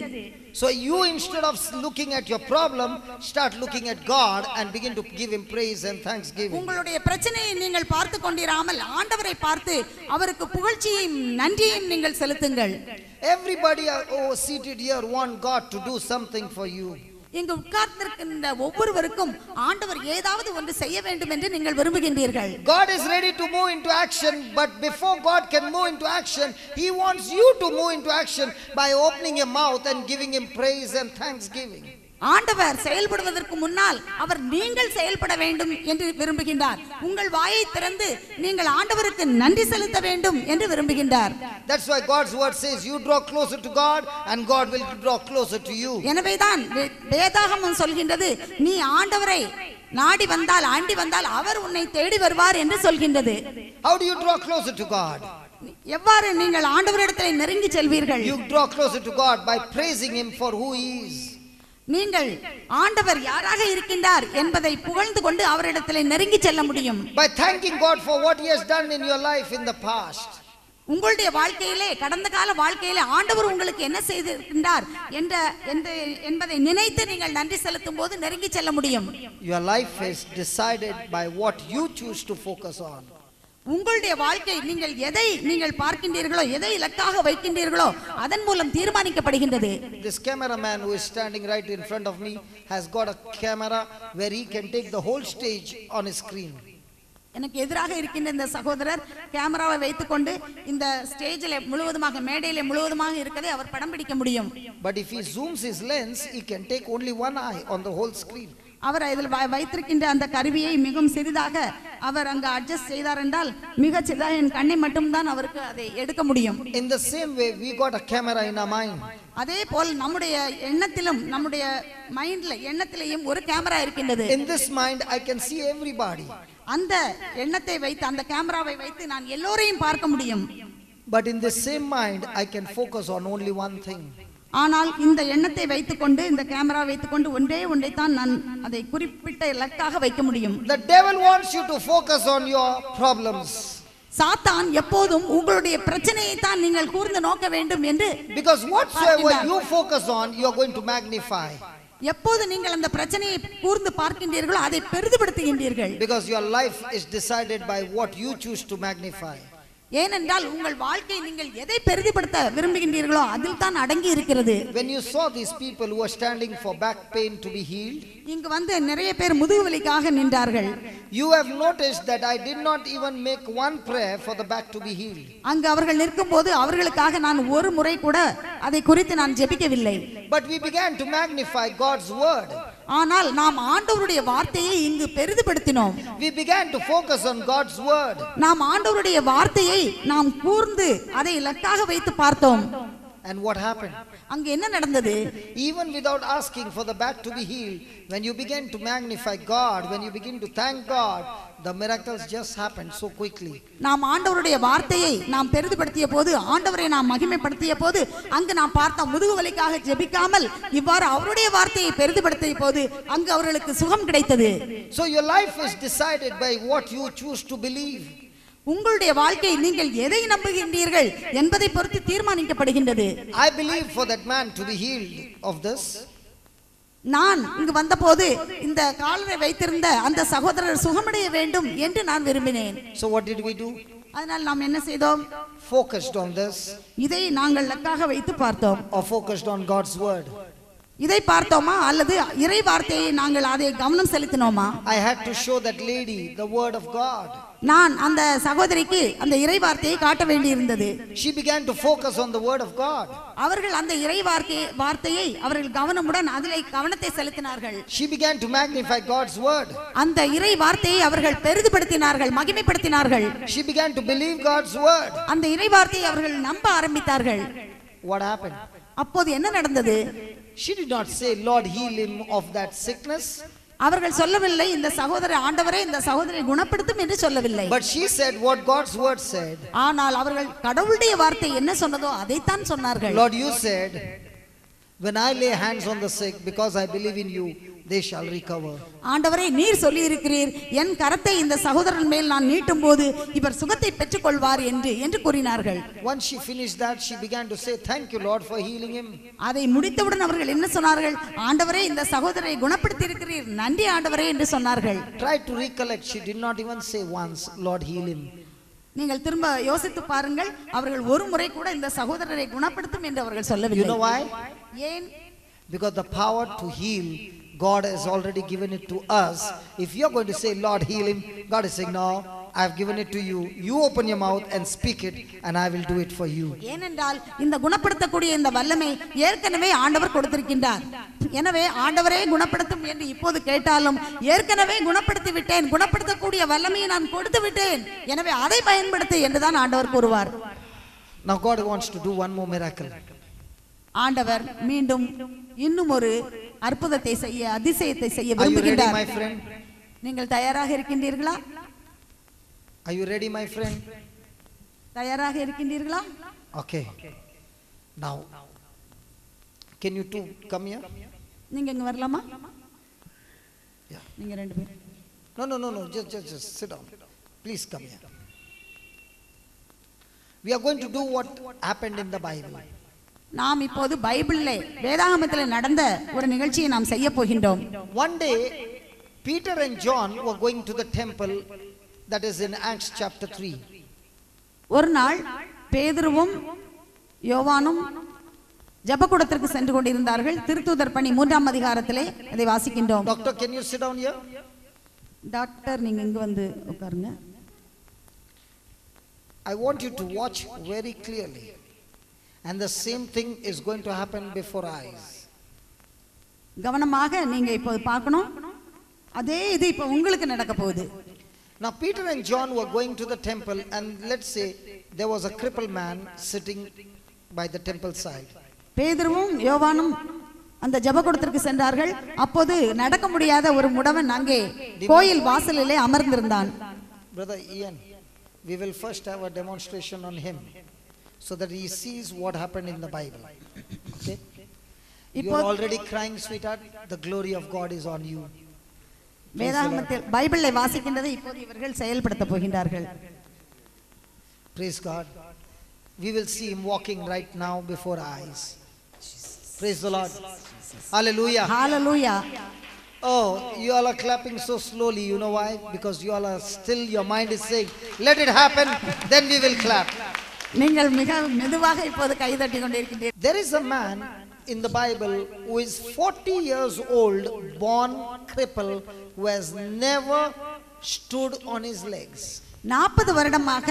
So you, instead of looking at your problem, start looking at God and begin to give Him praise and thanksgiving. உங்களுடைய பிரச்சனையை நீங்கள் பார்த்து கொண்டிராமல் ஆண்டவரை பார்த்து அவருக்கு புகழ்ச்சியையும் நன்றியையும் நீங்கள் செலுத்துங்கள். Everybody seated here want God to do something for you. இங்கு உட்கார்ந்திருக்கின்ற ஒவ்வொருவருக்கும் ஆண்டவர் ஏதாவது ஒன்று செய்ய வேண்டும் என்று நீங்கள் விரும்புகின்றீர்கள். God is ready to move into action, but before God can move into action, He wants you to move into action by opening your mouth and giving Him praise and thanksgiving. ஆண்டவர் செயல்படுவதற்கு முன்னால் அவர் நீங்கள் செயல்பட வேண்டும் என்று விரும்புகின்றார். உங்கள் வாயை திறந்து நீங்கள் ஆண்டவருக்கு நன்றி செலுத்த வேண்டும் என்று விரும்புகின்றார். That's why God's word says you draw closer to God and God will draw closer to you. எனவேதான் வேதாகமம் சொல்கின்றது, நீ ஆண்டவரை நாடி வந்தால் ஆண்டி வந்தால் அவர் உன்னை தேடி வருவார் என்று சொல்கின்றது. How do you draw closer to God? எவ்வாறு நீங்கள் ஆண்டவரிடத்தில் நெருங்கி செல்வீர்கள்? You draw closer to God by praising Him for who He is. நீங்கள் ஆண்டவர் யாராக இருக்கின்றார் என்பதை புகழ்ந்து கொண்டு அவரிடத்தில் நெருங்கி செல்ல முடியும். By thanking God for what He has done in your life in the past. உங்களுடைய வாழ்க்கையிலே, கடந்த கால வாழ்க்கையிலே ஆண்டவர் உங்களுக்கு என்ன செய்திருக்கின்றார் என்பதை நினைத்து நீங்கள் நன்றி செலுத்தும் போது நெருங்கி செல்ல முடியும். Your life is decided by what you choose to focus on. உங்களுடைய வாழ்க்கை நீங்கள் எதை நீங்கள் பார்க்கின்றீர்களோ, எதை இலக்காக வைக்கின்றீர்களோ அதன் மூலம் தீர்மானிக்கப்படுகின்றது. This cameraman who is standing right in front of me has got a camera where he can take the whole stage on his screen. எனக்கு எதிராக இருக்கின்ற இந்த சகோதரர் கேமராவை வைத்துக்கொண்டு இந்த ஸ்டேஜில் முழுவதுமாக, மேடையிலே முழுவதுமாக இருக்கதை அவர் படம் பிடிக்க முடியும். But if he zooms his lens, he can take only one eye on the whole screen. அவர் இதில் வைத்திருக்கின்ற அந்த கருவியை மிகவும் சிறிதாக அவர் அங்கு அட்ஜஸ்ட் செய்தார் என்றால் மிக சிறிதாக என் கண்ணை மட்டும்தான் அவருக்கு அதை எடுக்க முடியும். In the same way we got a camera in our mind. அதே போல் நம்முடைய எண்ணத்திலும், நம்முடைய மைண்ட்ல எண்ணத்திலேயும் ஒரு கேமரா இருக்கின்றது. In this mind I can see everybody. அந்த எண்ணத்தை வைத்து, அந்த கேமராவை வைத்து நான் எல்லோரையும் பார்க்க முடியும். But in the same mind I can focus on only one thing. ஆனால் இந்த எண்ணத்தை வைத்துக்கொண்டு, இந்த கேமரா வைத்துக்கொண்டு ஒன்றை தான் நான் அதை குறிப்பிட்ட இலக்காக வைக்க முடியும். The devil wants you to focus on your problems. சாத்தான் எப்போதும் உங்களுடைய பிரச்சனையை தான் நீங்கள் கூர்ந்து நோக்க வேண்டும் என்று, because whatsoever you focus on you are going to magnify. எப்போது நீங்கள் அந்த பிரச்சனையை கூர்ந்து பார்க்கின்றீர்களோ அதை பெரிதுபடுத்துகின்றீர்கள். Because your life is decided by what you choose to magnify. ஏனென்றால் உங்கள் வாழ்க்கை நீங்கள் எதை பெரிதுபடுத்த விரும்புகின்றீர்களோ அதில் தான் அடங்கி இருக்கிறது. When you saw these people who were standing for back pain to be healed, இங்கு வந்து நிறைய பேர் முதுகு வலிக்காக நின்றார்கள். you have noticed that I did not even make one prayer for the back to be healed. அங்கு அவர்கள் நிற்கும்போது அவர்களுக்காக நான் ஒரு முறை கூட அதை குறித்து நான் ஜெபிக்கவில்லை. But we began to magnify God's word. ஆனால் நாம் ஆண்டவருடைய வார்த்தையை இங்கு பெரிதுபடுத்தினோம். We began to focus on God's word. நாம் ஆண்டவருடைய வார்த்தையை நாம் கூர்ந்து அதை இலக்காக வைத்து பார்த்தோம். And what happened? அங்க என்ன நடந்தது? Even without asking for the back to be healed, when you begin to magnify God, when you begin to thank God, the miracles just happened so quickly. நாம் ஆண்டவருடைய வார்த்தையை நாம் பெரிதுபடுத்திய போது, ஆண்டவரை நாம் மகிமைப்படுத்திய போது, அங்கு நாம் பார்த்த முதுகு வலிக்காக ஜெபிக்காமல் இவ்வாறு அவருடைய வார்த்தையை பெரிதுபடுத்திய போது அங்கு அவர்களுக்கு சுகம் கிடைத்தது. So your life is decided by what you choose to believe. உங்களுடைய வாழ்க்கை நீங்கள் எதை நம்புகின்றீர்கள் என்பதை பொறுத்து தீர்மானிக்கப்படுகின்றது. I believe for that man to be healed of this. நான் இங்கு வந்தபோது இந்த காலரை வைத்திருந்த அந்த சகோதரர் சுகமடைய வேண்டும் என்று நான் விரும்பினேன். So what did we do? அதனால் நாம் என்ன செய்தோம்? Focused on this. இதை நாங்கள் இலக்காக வைத்து பார்த்தோம். Or focused on God's word. இதை பார்த்தோமா அல்லது இறை வார்த்தையை நாங்கள் அதை கவனம் செலுத்தினோமா? I had to show that lady the word of God. நான் அந்த சகோதரிக்கு அந்த இறை வார்த்தையை காட்ட வேண்டியிருந்தது. She began to focus on the word of God. அவர்கள் அந்த இறை வார்த்தையை அவர்கள் கவனமுடன் அதிலே கவனத்தை செலுத்தினார்கள். She began to magnify God's word. அந்த இறை வார்த்தையை அவர்கள் பெரிதுபடுத்தினார்கள், மகிமைப்படுத்தினார்கள். She began to believe God's word. அந்த இறை வார்த்தையை அவர்கள் நம்ப ஆரம்பித்தார்கள். What happened? அப்போது என்ன நடந்தது? She did not say, Lord, heal him of that sickness. அவர்கள் சொல்லவில்லை இந்த சகோதரி ஆண்டவரே இந்த சகோதரியை குணப்படுத்தும் என்று சொல்லவில்லை. But she said what God's word said. ஆனால் அவர்கள் கடவுளுடைய வார்த்தை என்ன சொன்னதோ அதைத்தான் சொன்னார்கள். Lord, you said, when I lay hands on the sick, because I believe in you, they shall recover. ஆண்டவரே நீர் சொல்லி இருக்கிறீர் என் கரத்தை இந்த சகோதரன் மேல் நான் நீட்டும் போது இவர் சுகத்தை பெற்றுக் கொள்வார் என்று கூறினார்கள். Once she finished that, she began to say, thank you Lord for healing him. அதை முடித்தவுடன் அவர்கள் என்ன சொன்னார்கள்? ஆண்டவரே இந்த சகோதரரை குணப்படுத்தி இருக்கிறீர், நன்றி ஆண்டவரே என்று சொன்னார்கள். Try to recollect, she did not even say once, Lord heal him. நீங்கள் திரும்ப யோசித்து பாருங்கள், அவர்கள் ஒரு முறை கூட இந்த சகோதரரை குணப்படுத்தும் என்று அவர்கள் சொல்லவில்லை. You know why? ஏன்? Because the power to heal God has already given it to us. If you're going to say Lord heal him, God is saying no, I have given it to you. You open your mouth and speak it and I will do it for you. ஏனென்றால் இந்த குணப்படுத்தக்கூடிய இந்த வல்லமை ஏற்கனவே ஆண்டவர் கொடுத்திருக்கின்றார். எனவே ஆண்டவரே குணப்படுத்தும் என்று இப்போது கேட்டாலும் ஏற்கனவே குணப்படுத்தி விட்டேன், குணப்படுத்தக்கூடிய வல்லமையை நான் கொடுத்து விட்டேன், எனவே அதை பயன்படுத்து என்றுதான் ஆண்டவர் கூறுவார். Now God wants to do one more miracle. ஆண்டவர் மீண்டும் இன்னும் ஒரு அற்புதத்தை செய்ய, அதிசயத்தை செய்ய Are you ready, விரும்புகிறார். my friend? நீங்கள் தயாராக இருக்கின்றீர்களா? Are you ready, my friend? தயாராக இருக்கின்றீர்களா? Okay. Now, can you two come here? நீங்க இங்க வரலாமா? Yeah. நீங்க ரெண்டு பேரும். No. Just sit down. Please come here. We are going to do what happened in the Bible. நாம் இப்போது பைபிளிலே வேதாகமத்தில் நடந்த ஒரு நிகழ்ச்சியை நாம் செய்ய போகின்றோம். One day, Peter and John were going to the temple, that is in Acts chapter 3. ஒரு நாள் பேதுருவும் யோவானும் ஜெபக்கூடத்திற்கு சென்று கொண்டிருந்தார்கள். திருத்தூதர் பணி 3ஆம் அதிகாரத்திலே அதை வாசிக்கின்றோம். Doctor, can you sit down here? Doctor நீங்க இங்க வந்து உட்காருங்க. I want you to watch very clearly. And the same thing is going to happen before eyes. கவனமாக நீங்க இப்போ பார்க்கணும். அதே இது இப்போ உங்களுக்கு நடக்க போகுது. Now Peter and John were going to the temple, and let's say there was a crippled man sitting by the temple side. பேதுருவும் யோவானும் அந்த ஜெபக்கூடத்திற்கு சென்றார்கள். அப்போது நடக்க முடியாத ஒரு முடவன் அங்கே கோயில் வாசலிலே அமர்ந்திருந்தான். Brother Ian, we will first have a demonstration on him, so that he sees what happened in the Bible. Okay? You are already crying, sweetheart. The glory of God is on you. வேதாகமத்தில் பைபிளை வாசிக்கின்றதை இப்போது இவர்கள் செயல்படுத்த போகின்றார்கள். Praise God. We will see him walking right now before our eyes. Praise the Lord. Hallelujah. Hallelujah. Oh, you all are clapping so slowly. You know why? Because you all are still, your mind is saying, let it happen, then we will clap. நீங்கள் மிக மெதுவாக இப்போது கைதட்டி கொண்டிருக்கின்றீர்கள். There is a man in the Bible who is 40 years old, born crippled, who has never stood on his legs. 40 வருடமாக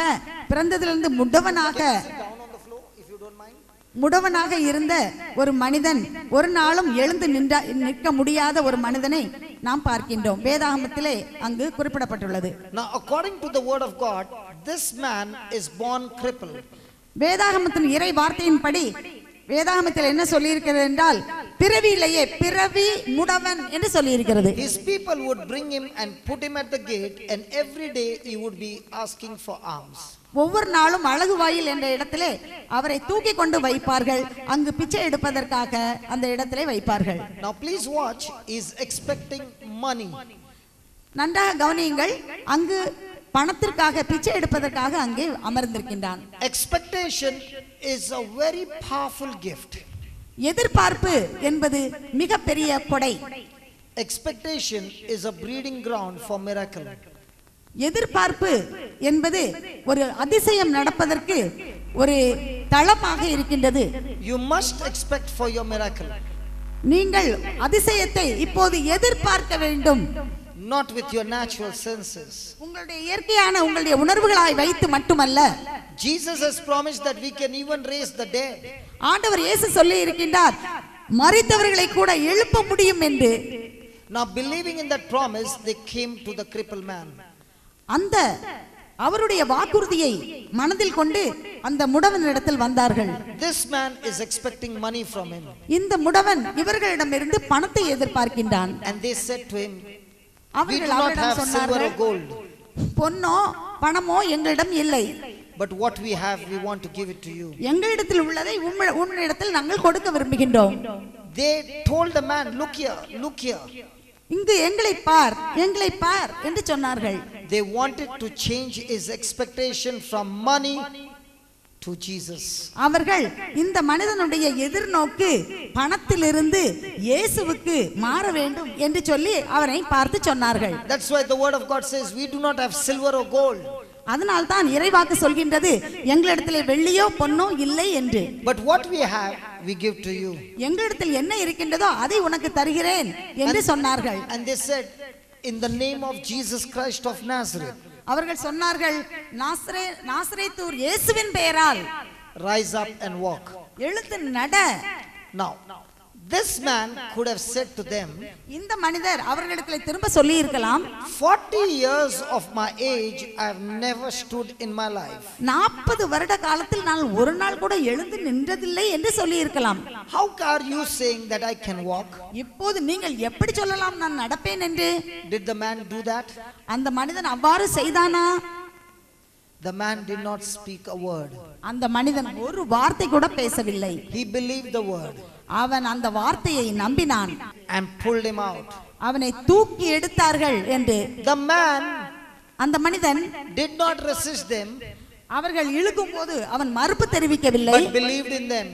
பிறந்ததிலிருந்து முடவனாக Sit down on the floor if you don't mind. முடவனாக இருந்த ஒரு மனிதன் ஒரு நாளும் எழுந்து நிற்க முடியாத ஒரு மனிதனை நாம் பார்க்கின்றோம். வேதாகமத்திலே அங்கு குறிப்பிடப்பட்டுள்ளது. Now according to the word of God, this man is born crippled. வேதாகமத்தின் இறை வார்த்தையின்படி வேதாகமத்தில் என்ன சொல்லி இருக்கிறது என்றால் பிறவியிலேயே பிறவி முடவன் என்று சொல்லி இருக்கிறது. His people would bring him and put him at the gate, and every day he would be asking for alms. ஒவ்வொரு நாளும் அழகு வாயில் என்ற இடத்திலே அவரை தூக்கி கொண்டு வைப்பார்கள். அங்கு பிச்சை எடுப்பதற்காக அந்த இடத்திலே வைப்பார்கள். Now please watch, he is expecting money. நன்றாக கவனியுங்கள். அங்கு பணத்திற்காக பிச்சை எடுப்பதற்காக அங்கே அமர்ந்திருக்கின்றான். Expectation is a very powerful gift. எதிர்பார்ப்பு என்பது மிகப்பெரிய கொடை. Expectation is a breeding ground for miracle. எதிர்பார்ப்பு என்பது ஒரு அதிசயம் நடப்பதற்கு ஒரு தளமாக இருக்கின்றது. You must expect for your miracle. நீங்கள் அதிசயத்தை இப்போது எதிர்பார்க்க வேண்டும். Not with your natural senses. உங்களுடைய இயற்கையான உங்களுடைய உணர்வுகளாய் வைத்து மட்டுமல்ல. Jesus has promised that we can even raise the dead. ஆண்டவர் இயேசு சொல்லி இருக்கின்றார் மரித்தவர்களை கூட எழுப்ப முடியும் என்று. Now believing in that promise, they came to the crippled man. அந்த அவருடைய வாக்குறுதியை மனதில் கொண்டு அந்த முடவனிடத்தில் வந்தார்கள். This man is expecting money from him. இந்த முடவன் இவர்களிடமிருந்து பணத்தை எதிர்பார்க்கின்றான். And they said to him, we do அவர்கள் not அவரிடம் have silver or சொன்னார்கள் gold, பொன்னோ பணமோ எங்களிடம் இல்லை. but what we have we want to give it to you. எங்களிடத்தில் உள்ளதை உன்னிடத்தில் நாங்கள் கொடுக்க விரும்புகின்றோம். They told the man, look here, look here. இங்கு எங்களை பார் எங்களை பார் என்று சொன்னார்கள். They wanted to change his expectation from money to Jesus. அவர்கள் இந்த மனிதனுடைய எதிர்நோக்கு பணத்திலிருந்து இயேசுவுக்கு மாற வேண்டும் என்று சொல்லி அவரை பார்த்து சொன்னார்கள். That's why the word of God says we do not have silver or gold. அதனால் தான் இறைவாக்கு சொல்கின்றது எங்களிடத்திலே வெள்ளியோ பொன்னோ இல்லை என்று. But what we have we give to you. எங்களிடத்தில் என்ன இருக்கின்றதோ அதை உனக்கு தருகிறேன் என்று சொன்னார்கள். And they said, in the name of Jesus Christ of Nazareth, அவர்கள் சொன்னார்கள் நாசரேத்தூர் இயேசுவின் பெயரால் rise up and walk. எழுந்து நட. Now this man could have said to them, இந்த மனிதர் அவர்களிடத்தில் திரும்ப சொல்லி இருக்கலாம் 40 years of my age I have never stood in my life. 40 வருட காலத்தில் நான் ஒரு நாள் கூட எழுந்து நின்றதில்லை என்று சொல்லி இருக்கலாம். How are you saying that I can walk? இப்போது நீங்கள் எப்படி சொல்லலாம் நான் நடப்பேன் என்று? Did the man do that? அந்த மனிதன் அவ்வாறு செய்தானா? The man did not speak a word. அந்த மனிதன் ஒரு வார்த்தை கூட பேசவில்லை. He believed the word. அவன் அந்த வார்த்தையை நம்பினான். And pulled him out. அவனை தூக்கி எடுத்தார்கள் என்று. The man அந்த மனிதன் did not resist them, அவர்கள் இழுக்கும் போது அவன் மறுப்பு தெரிவிக்கவில்லை. but believed in them.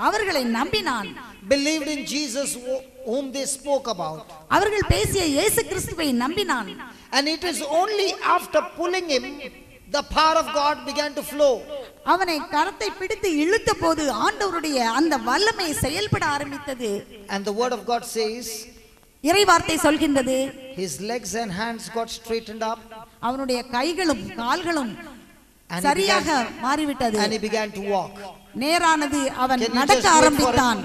அவர்களை நம்பினான். Believed in Jesus whom they spoke about. அவர்கள் பேசிய இயேசு கிறிஸ்துவை நம்பினான். And it is only after pulling him the power of God began to flow. அவனை கரத்தை பிடித்து இழுத்த போது ஆண்டவருடைய அந்த வல்லமை செயல்பட ஆரம்பித்தது. And the word of God says, இறைவார்த்தை சொல்கின்றது his legs and hands got straightened up. அவனுடைய கைகளும் கால்களும் சரியாக மாறிவிட்டது. And he began to walk. நேரானது. அவன் Can you நடக்க just wait for ஆரம்பித்தான்.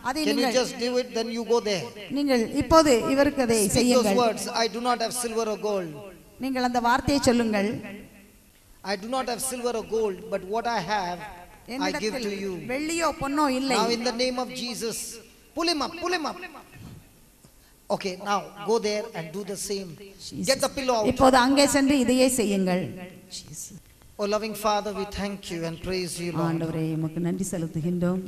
அதை Can you நீங்கள் just do it, then you go there. நீங்கள் இப்போது இவருக்கு அதை Speak those செய்யுங்கள். words, I do not have silver or gold. நீங்கள் அந்த வார்த்தையை சொல்லுங்கள். I do not have silver or gold, but what I have I give to you. வெள்ளியோ பொன்னோ இல்லை. Now in the name of Jesus, pull him up, pull him up. Okay, now go there and do the same. Get the pillow out. இப்போது அங்கே சென்று இதையே செய்யுங்கள். Oh loving Father, we thank you and praise you, Lord. ஆண்டவரே உமக்கு நன்றி செலுத்துகின்றோம்.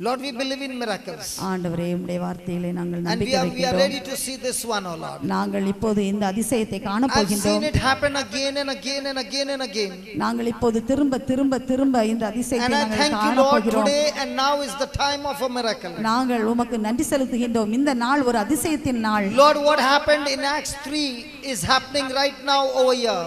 Lord, we believe in miracles. ஆண்டவரே உம்முடைய வார்த்தையிலே நாங்கள் And நம்பிக்கை we are வைக்கின்றோம். ready to see this one, oh Lord. நாங்கள் இப்போது இந்த அதிசயத்தை காண I've seen போகின்றோம். it happen again and again and again and again. நாங்கள் இப்போது திரும்ப திரும்ப திரும்ப இந்த And அதிசயத்தை I நாங்கள் thank you, காண Lord, போகிறோம். today and now is the time of a miracle. நாங்கள் உமக்கு நன்றி செலுத்துகின்றோம். இந்த நாள் ஒரு அதிசயத்தின் நாள். Lord, what happened in Acts 3 is happening right now over here.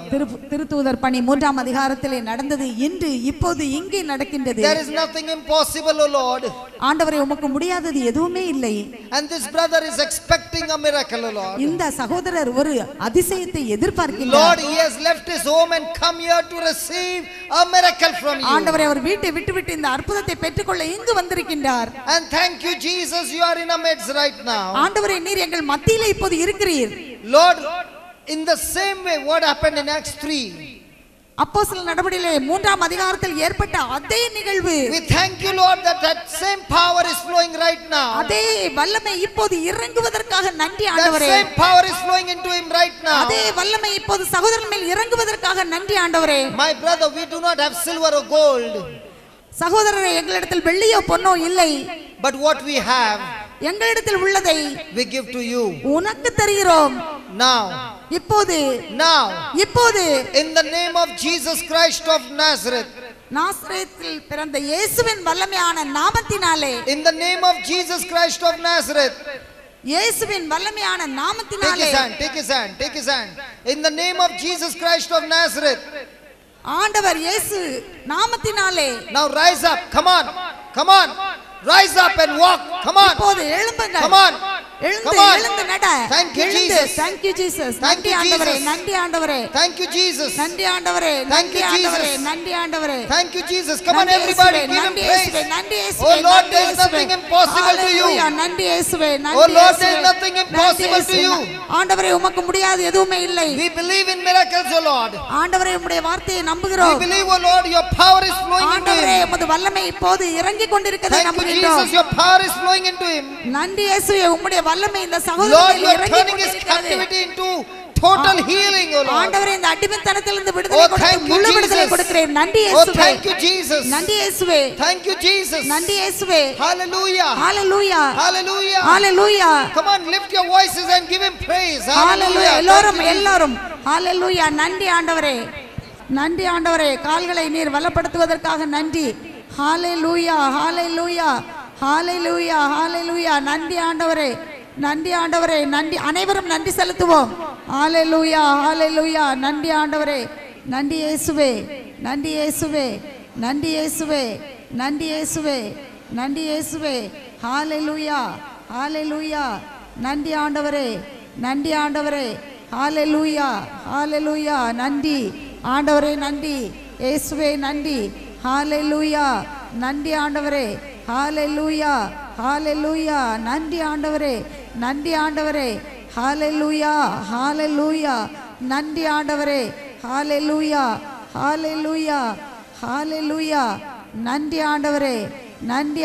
திருத்தூதர் பணி 3ஆம் அதிகாரத்திலே நடந்தது இன்று இப்போது இங்கே நடக்கின்றது. There is nothing impossible, oh Lord. ஆண்டவரே உமக்கு முடியாதது எதுவுமே இல்லை. And this brother is expecting a miracle, O Lord. இந்த சகோதரர் ஒரு அதிசயத்தை எதிர்பார்க்கிறார். Lord, he has left his home and come here to receive a miracle from you. ஆண்டவரே அவர் வீட்டை விட்டுவிட்டு இந்த அற்புதத்தை பெற்றுக்கொள்ள இங்கு வந்திருக்கின்றார். And thank you, Jesus, you are in our midst right now. ஆண்டவரே நீர் எங்கள் மத்தியிலே இப்போது இருக்கிறீர். Lord, in the same way what happened in Acts 3. அப்போஸ்தலர் நடபடியிலே 3ஆம் அதிகாரத்தில் ஏற்பட்ட அதே நிகழ்வு. We thank you, Lord, that same power is flowing right now. அதே வல்லமை இப்போது இறங்குவதற்காக நன்றி ஆண்டவரே. That same power is flowing into him right now. அதே வல்லமை இப்போது சகோதரன் மேல் இறங்குவதற்காக நன்றி ஆண்டவரே. My brother, we do not have silver or gold. சகோதரரே எங்களிடத்தில் வெள்ளியோ பொன்னோ இல்லை. But what we have, எங்களிடத்தில் உள்ளதை we give to you. உனக்கு தருகிறோம். Now, இப்போது in the name of Jesus Christ of Nazareth, நாசரேத்தில் பிறந்த இயேசுவின் வல்லமையான நாமத்தினாலே, in the name of Jesus Christ of Nazareth, இயேசுவின் வல்லமையான நாமத்தினாலே, take his hand. In the name of Jesus Christ of Nazareth, ஆண்டவர் இயேசு நாமத்தினாலே. Now rise up, come on. Rise up and walk. Come on. இப்போது எழும்புங்கள். Come on. எழுந்து நட. Thank you, Jesus. Thank you, Jesus. Thank you, Jesus. நன்றி ஆண்டவரே. Thanக் you, Jesus. நன்றி ஆண்டவரே. Thank you, Jesus. நன்றி ஆண்டவரே. Thank you, Jesus. Come on, everybody, give him praise. Oh Lord, there is nothing impossible to you. நன்றி இயேசுவே. Oh Lord, there is nothing impossible to you. ஆண்டவரே உமக்கு முடியாது எதுவுமே இல்லை. We believe in miracles, O Lord. ஆண்டவரே உம்முடைய வார்த்தையை நம்புகிறோம். We believe, O Lord, your power is flowing into him. ஆண்டவரே உம்முடைய வல்லமை இப்போது இறங்கி கொண்டிருக்கிறதை நம்புகிறோம். Thank you, Jesus, your power is flowing into him. நன்றி இயேசுவே உம்முடைய வல்லமை இந்த சகோதரன் Lord, you மேல் are இறங்கி turning his captivity into total healing, O Lord. ஆண்டவரே இந்த அடிமைத்தனத்திலிருந்து விடுதலை கொடுத்து முழு you, விடுதலை Jesus. கொடுக்கிறேன். நன்றி Oh, இயேசுவே. thank you, Jesus. நன்றி இயேசுவே. Thank you, Jesus. நன்றி இயேசுவே. Hallelujah. Hallelujah. Hallelujah. Hallelujah. Come on, lift your voices and give him praise. ஹalleluya. எல்லாரும் ஹalleluya. நன்றி ஆண்டவரே. நன்றி ஆண்டவரே. கால்களை நீர் வலப்படுத்துவதற்காக நன்றி. ஹalleluya. ஹalleluya. ஹalleluya. ஹalleluya. நன்றி ஆண்டவரே. நன்றி ஆண்டவரே. நன்றி. அனைவரும் நன்றி செலுத்துவோம். ஹalleluya. ஹalleluya. நன்றி ஆண்டவரே. நன்றி இயேசுவே. நன்றி இயேசுவே. நன்றி இயேசுவே. நன்றி இயேசுவே. நன்றி இயேசுவே. ஹalleluya. ஹalleluya. நன்றி ஆண்டவரே. நன்றி ஆண்டவரே. ஹalleluya. ஹalleluya. நன்றி ஆண்டவரே. நன்றி இயேசுவே. நன்றி. ஹalleluya. நன்றி ஆண்டவரே. ஹalleluya. ஹalleluya. நன்றி ஆண்டவரே. நன்றி ஆண்டவரே. ஹalleluya. ஹalleluya. நன்றி ஆண்டவரே. ஹalleluya. ஹalleluya. ஹalleluya. நன்றி ஆண்டவரே. நன்றி